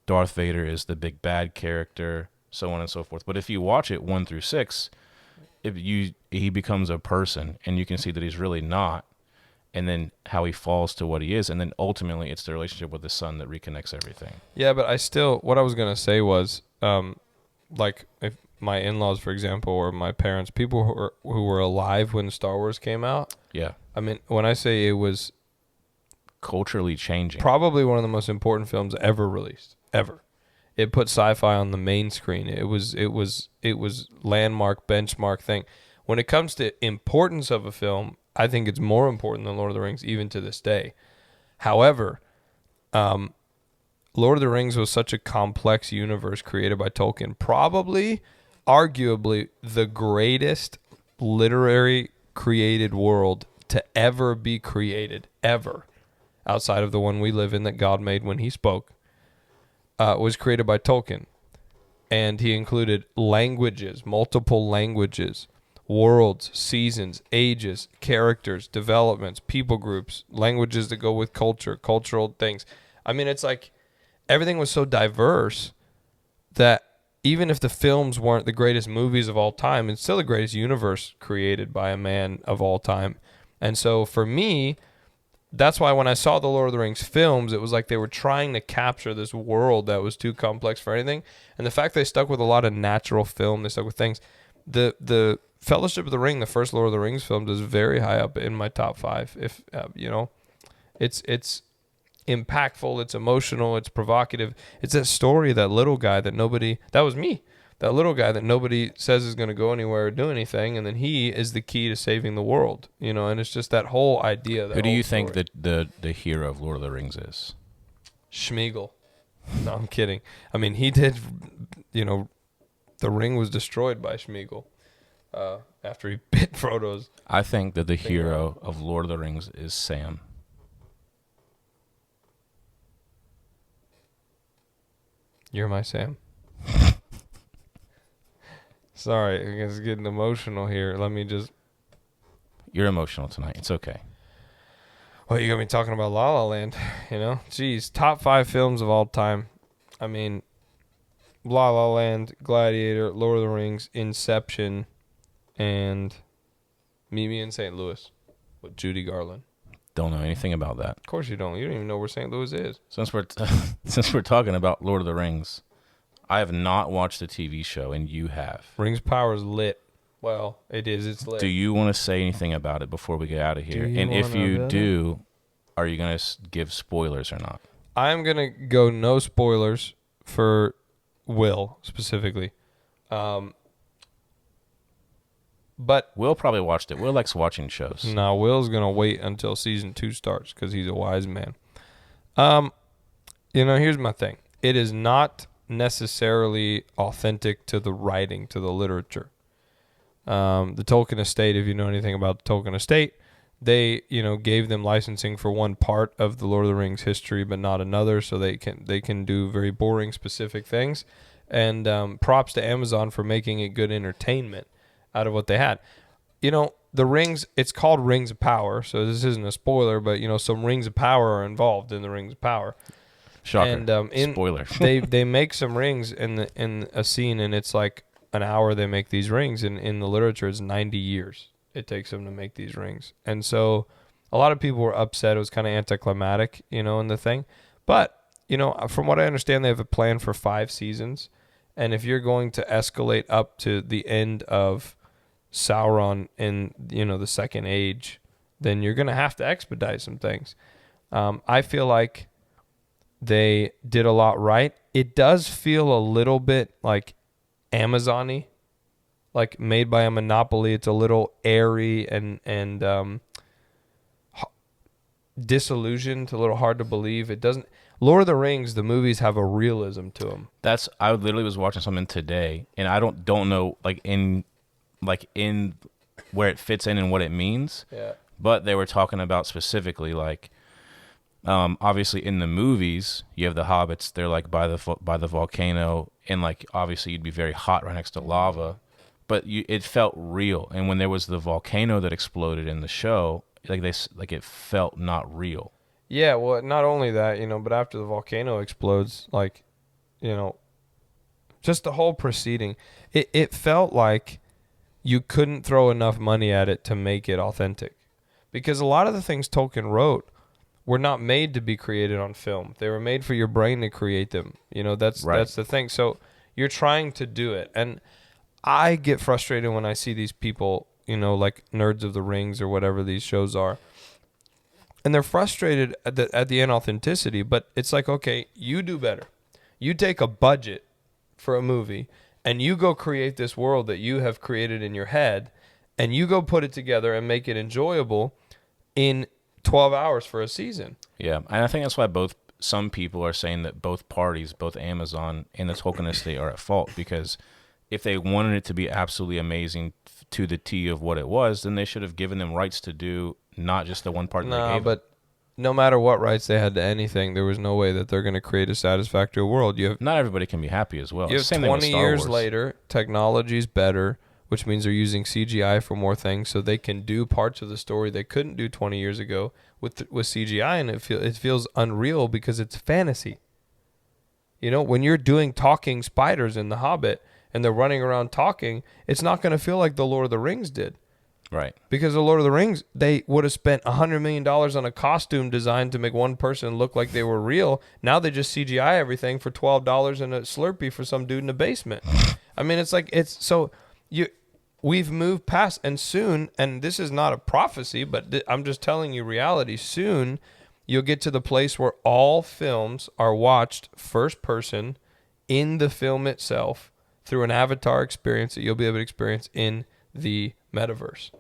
Darth Vader is the big bad character, so on and so forth. But if you watch it 1 through 6, he becomes a person, and you can see that he's really not, and then how he falls to what he is, and then ultimately it's the relationship with his son that reconnects everything. Yeah, but what I was gonna say was, like if my in-laws, for example, or my parents, people who were alive when Star Wars came out. Yeah, I mean, when I say it was culturally changing. probably one of the most important films ever released, ever. It put sci-fi on the main screen. It was landmark, benchmark thing. When it comes to importance of a film, I think it's more important than Lord of the Rings, even to this day. However, Lord of the Rings was such a complex universe created by Tolkien. Probably, arguably, the greatest literary created world to ever be created, ever, outside of the one we live in that God made when he spoke, was created by Tolkien. And he included languages, multiple languages, worlds, seasons, ages, characters, developments, people groups, languages that go with culture, cultural things. I mean, it's like everything was so diverse that even if the films weren't the greatest movies of all time, it's still the greatest universe created by a man of all time. And so for me, that's why when I saw the Lord of the Rings films, it was like they were trying to capture this world that was too complex for anything. And the fact they stuck with a lot of natural film, they stuck with things. The Fellowship of the Ring, the first Lord of the Rings film, is very high up in my top 5. If it's impactful, it's emotional, it's provocative. It's that story, that little guy that was me. That little guy that nobody says is going to go anywhere or do anything, and then he is the key to saving the world, and it's just that whole idea. Who do you think that the hero of Lord of the Rings is? Schmeagol. No, I'm kidding. I mean, he did, the ring was destroyed by Schmeagol after he bit Frodo's. I think that the hero of Lord of the Rings is Sam. You're my Sam. Sorry, I guess getting emotional here. Let me just... You're emotional tonight. It's okay. Well, you're going to be talking about La La Land, Jeez, top 5 films of all time. I mean, La La Land, Gladiator, Lord of the Rings, Inception, and Meet Me in St. Louis with Judy Garland. Don't know anything about that. Of course you don't. You don't even know where St. Louis is. Since we're talking about Lord of the Rings, I have not watched the TV show, and you have. Rings of Power is lit. Well, it is. It's lit. Do you want to say anything about it before we get out of here? Do you And if wanna you bet do, are you going to give spoilers or not? I'm going to go no spoilers for Will specifically. But Will probably watched it. Will likes watching shows. no, Will's going to wait until season 2 starts because he's a wise man. Here's my thing. It is not necessarily authentic to the writing, to the literature. The Tolkien estate, if you know anything about the Tolkien estate, they gave them licensing for one part of the Lord of the Rings history, but not another, so they can do very boring specific things. And props to Amazon for making it good entertainment out of what they had. The rings, it's called Rings of Power, so this isn't a spoiler, but some rings of power are involved in the Rings of Power. Shocker. And Spoiler. they make some rings in a scene, and it's like an hour they make these rings, and in the literature it's 90 years it takes them to make these rings. And so a lot of people were upset. It was kind of anticlimactic, in the thing. But, from what I understand, they have a plan for 5 seasons. And if you're going to escalate up to the end of Sauron in, the Second Age, then you're going to have to expedite some things. I feel like they did a lot right. It does feel a little bit like Amazon-y, like made by a monopoly. It's a little airy and disillusioned, a little hard to believe. It doesn't. Lord of the Rings, the movies have a realism to them. I literally was watching something today, and I don't know in where it fits in and what it means. Yeah. But they were talking about specifically obviously in the movies you have the hobbits. They're like by the volcano, and like obviously you'd be very hot right next to lava, but it felt real. And when there was the volcano that exploded in the show, it felt not real. Yeah, well, not only that, but after the volcano explodes, just the whole proceeding, it felt like you couldn't throw enough money at it to make it authentic. Because a lot of the things Tolkien wrote were not made to be created on film. They were made for your brain to create them. That's the thing. So you're trying to do it. And I get frustrated when I see these people, like Nerds of the Rings or whatever these shows are. And they're frustrated at the inauthenticity, but it's like, okay, you do better. You take a budget for a movie, and you go create this world that you have created in your head, and you go put it together and make it enjoyable in 12 hours for a season. Yeah, and I think that's why some people are saying that both parties, both Amazon and the Tolkien estate, are at fault, because if they wanted it to be absolutely amazing to the T of what it was, then they should have given them rights to do not just the one part that they gave them. No matter what rights they had to anything, there was no way that they're going to create a satisfactory world. Not everybody can be happy as well. You have 20 years later, technology's better, which means they're using CGI for more things, so they can do parts of the story they couldn't do 20 years ago with CGI, and it feels unreal because it's fantasy. When you're doing talking spiders in The Hobbit and they're running around talking, it's not going to feel like the Lord of the Rings did. Right. Because the Lord of the Rings, they would have spent $100 million on a costume design to make one person look like they were real. Now they just CGI everything for $12 and a Slurpee for some dude in the basement. I mean, we've moved past, and soon, and this is not a prophecy, but I'm just telling you reality, soon you'll get to the place where all films are watched first person in the film itself through an avatar experience that you'll be able to experience in the metaverse.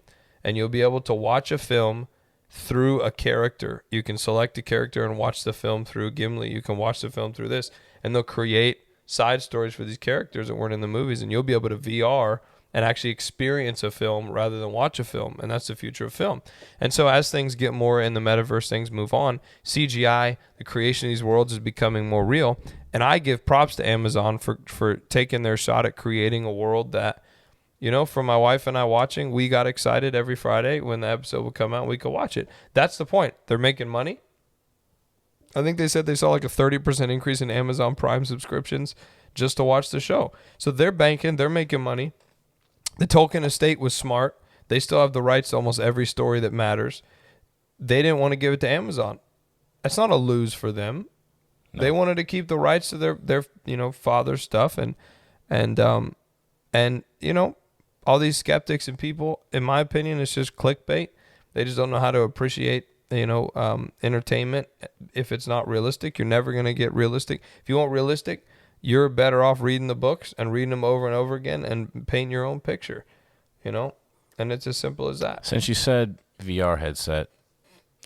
And you'll be able to watch a film through a character. You can select a character and watch the film through Gimli. You can watch the film through this. And they'll create side stories for these characters that weren't in the movies. And you'll be able to VR and actually experience a film rather than watch a film. And that's the future of film. And so as things get more in the metaverse, things move on. CGI, the creation of these worlds is becoming more real. And I give props to Amazon for taking their shot at creating a world that, you know, for my wife and I watching, we got excited every Friday when the episode would come out and we could watch it. That's the point. They're making money. I think they said they saw like a 30% increase in Amazon Prime subscriptions just to watch the show. So they're banking, they're making money. The Tolkien estate was smart. They still have the rights to almost every story that matters. They didn't want to give it to Amazon. That's not a lose for them. No. They wanted to keep the rights to their you know, father's stuff and you know, all these skeptics and people, in my opinion, it's just clickbait. They just don't know how to appreciate, you know, entertainment. If it's not realistic, you're never going to get realistic. If you want realistic, you're better off reading the books and reading them over and over again and paint your own picture, you know? And it's as simple as that. Since you said VR headset,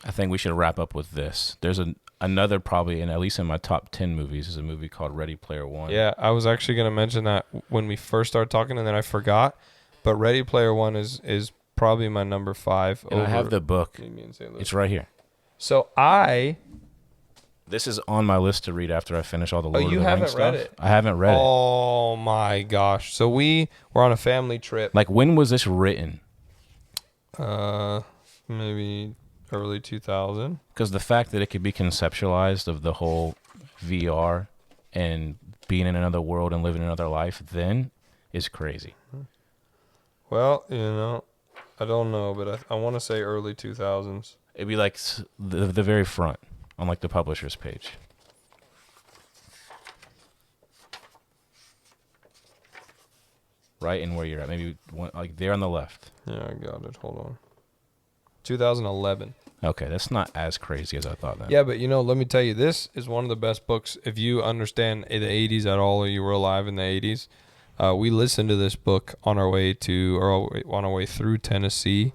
I think we should wrap up with this. There's another probably, at least in my top 10 movies, is a movie called Ready Player One. Yeah, I was actually going to mention that when we first started talking, and then I forgot. But Ready Player One is probably my number 5. And I have the book. It's right here. So This is on my list to read after I finish all the Lord of the Rings stuff. You haven't read it? I haven't read it. Oh, my gosh. So we were on a family trip. Like, when was this written? Maybe early 2000. Because the fact that it could be conceptualized of the whole VR and being in another world and living another life then is crazy. Well, you know, I don't know, but I want to say early 2000s. It'd be like the very front on like the publisher's page. Right in where you're at. Maybe one, like there on the left. Yeah, I got it. Hold on. 2011. Okay, that's not as crazy as I thought then. Yeah, but you know, let me tell you, this is one of the best books. If you understand the 80s at all, or you were alive in the 80s, we listened to this book on our way through Tennessee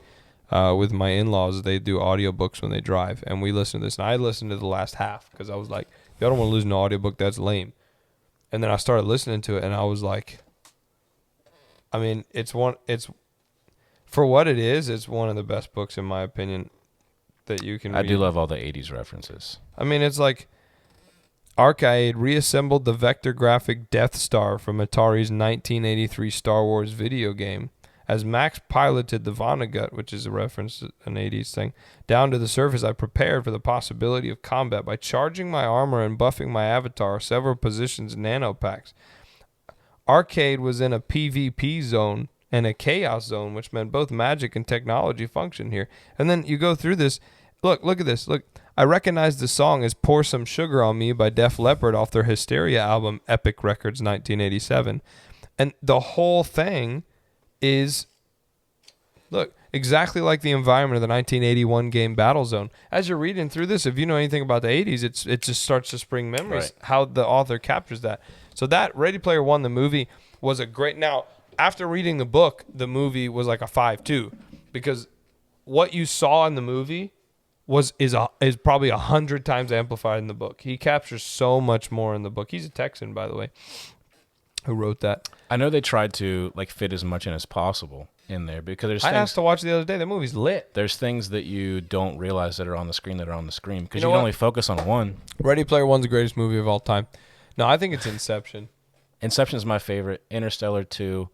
with my in-laws. They do audiobooks when they drive, and we listened to this. And I listened to the last half because I was like, if y'all don't want to listen to an audiobook, that's lame. And then I started listening to it, and I was like, I mean, it's for what it is, it's one of the best books in my opinion that you can read. I do love all the 80s references. I mean, it's like Arcade reassembled the vector graphic Death Star from Atari's 1983 Star Wars video game as Max piloted the Vonnegut, which is a reference to an 80s thing, down to the surface. I prepared for the possibility of combat by charging my armor and buffing my avatar several positions in nanopacks. Arcade was in a PvP zone and a chaos zone, which meant both magic and technology function here. And then you go through this. Look at this. Look, I recognize the song as Pour Some Sugar on Me by Def Leppard off their Hysteria album, Epic Records, 1987. And the whole thing is, look, exactly like the environment of the 1981 game Battlezone. As you're reading through this, if you know anything about the 80s, it just starts to spring memories, right, how the author captures that. So that Ready Player One, the movie, was a great... Now, after reading the book, the movie was like a 5.2 because what you saw in the movie is probably 100 times amplified in the book. He captures so much more in the book. He's a Texan, by the way, who wrote that. I know they tried to like fit as much in as possible in there because there's things, I asked to watch the other day. The movie's lit. There's things that you don't realize that are on the screen that are on the screen because you can only focus on one. Ready Player One's the greatest movie of all time. No, I think it's Inception. Inception is my favorite. Interstellar 2.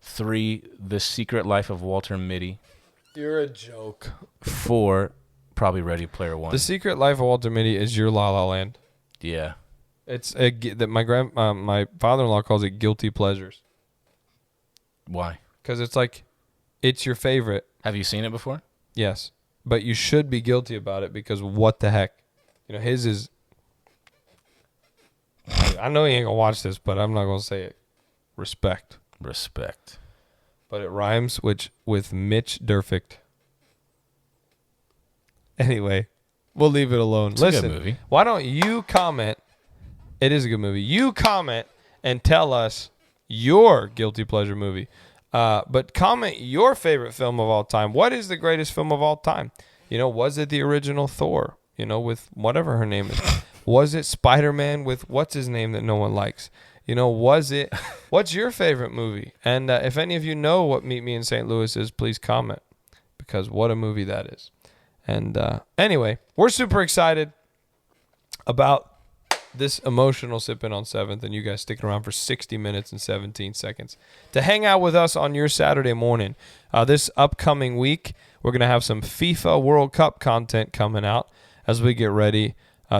3, The Secret Life of Walter Mitty. You're a joke. 4, probably Ready Player One. The Secret Life of Walter Mitty is your La La Land. Yeah. It's that my father-in-law calls it guilty pleasures. Why? Because it's like, it's your favorite. Have you seen it before? Yes. But you should be guilty about it because what the heck? You know, his is... I know he ain't going to watch this, but I'm not going to say it. Respect. But it rhymes with Mitch Durfict. Anyway, We'll leave it alone. It's a Listen, good movie. why don't you comment? It is a good movie. You comment and tell us your guilty pleasure movie. But comment your favorite film of all time. What is the greatest film of all time? You know, was it the original Thor? You know, with whatever her name is. Was it Spider-Man with what's his name that no one likes? You know, what's your favorite movie? And if any of you know what Meet Me in St. Louis is, please comment, because what a movie that is. And anyway, we're super excited about this emotional Sippin' on 7th, and you guys sticking around for 60 minutes and 17 seconds to hang out with us on your Saturday morning. This upcoming week, we're going to have some FIFA World Cup content coming out as we get ready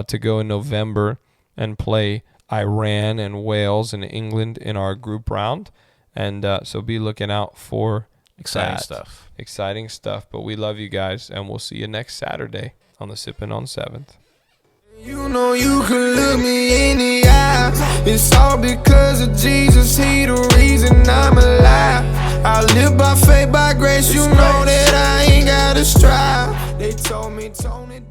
to go in November and play Iran and Wales and England in our group round. And so be looking out for Exciting that. stuff. Exciting stuff. But we love you guys, and we'll see you next Saturday on the Sippin' on 7th. You know you can look me in the eye. It's all because of Jesus. He the reason I'm alive. I live by faith, by grace. You know that I ain't gotta strive. They told me, Tony.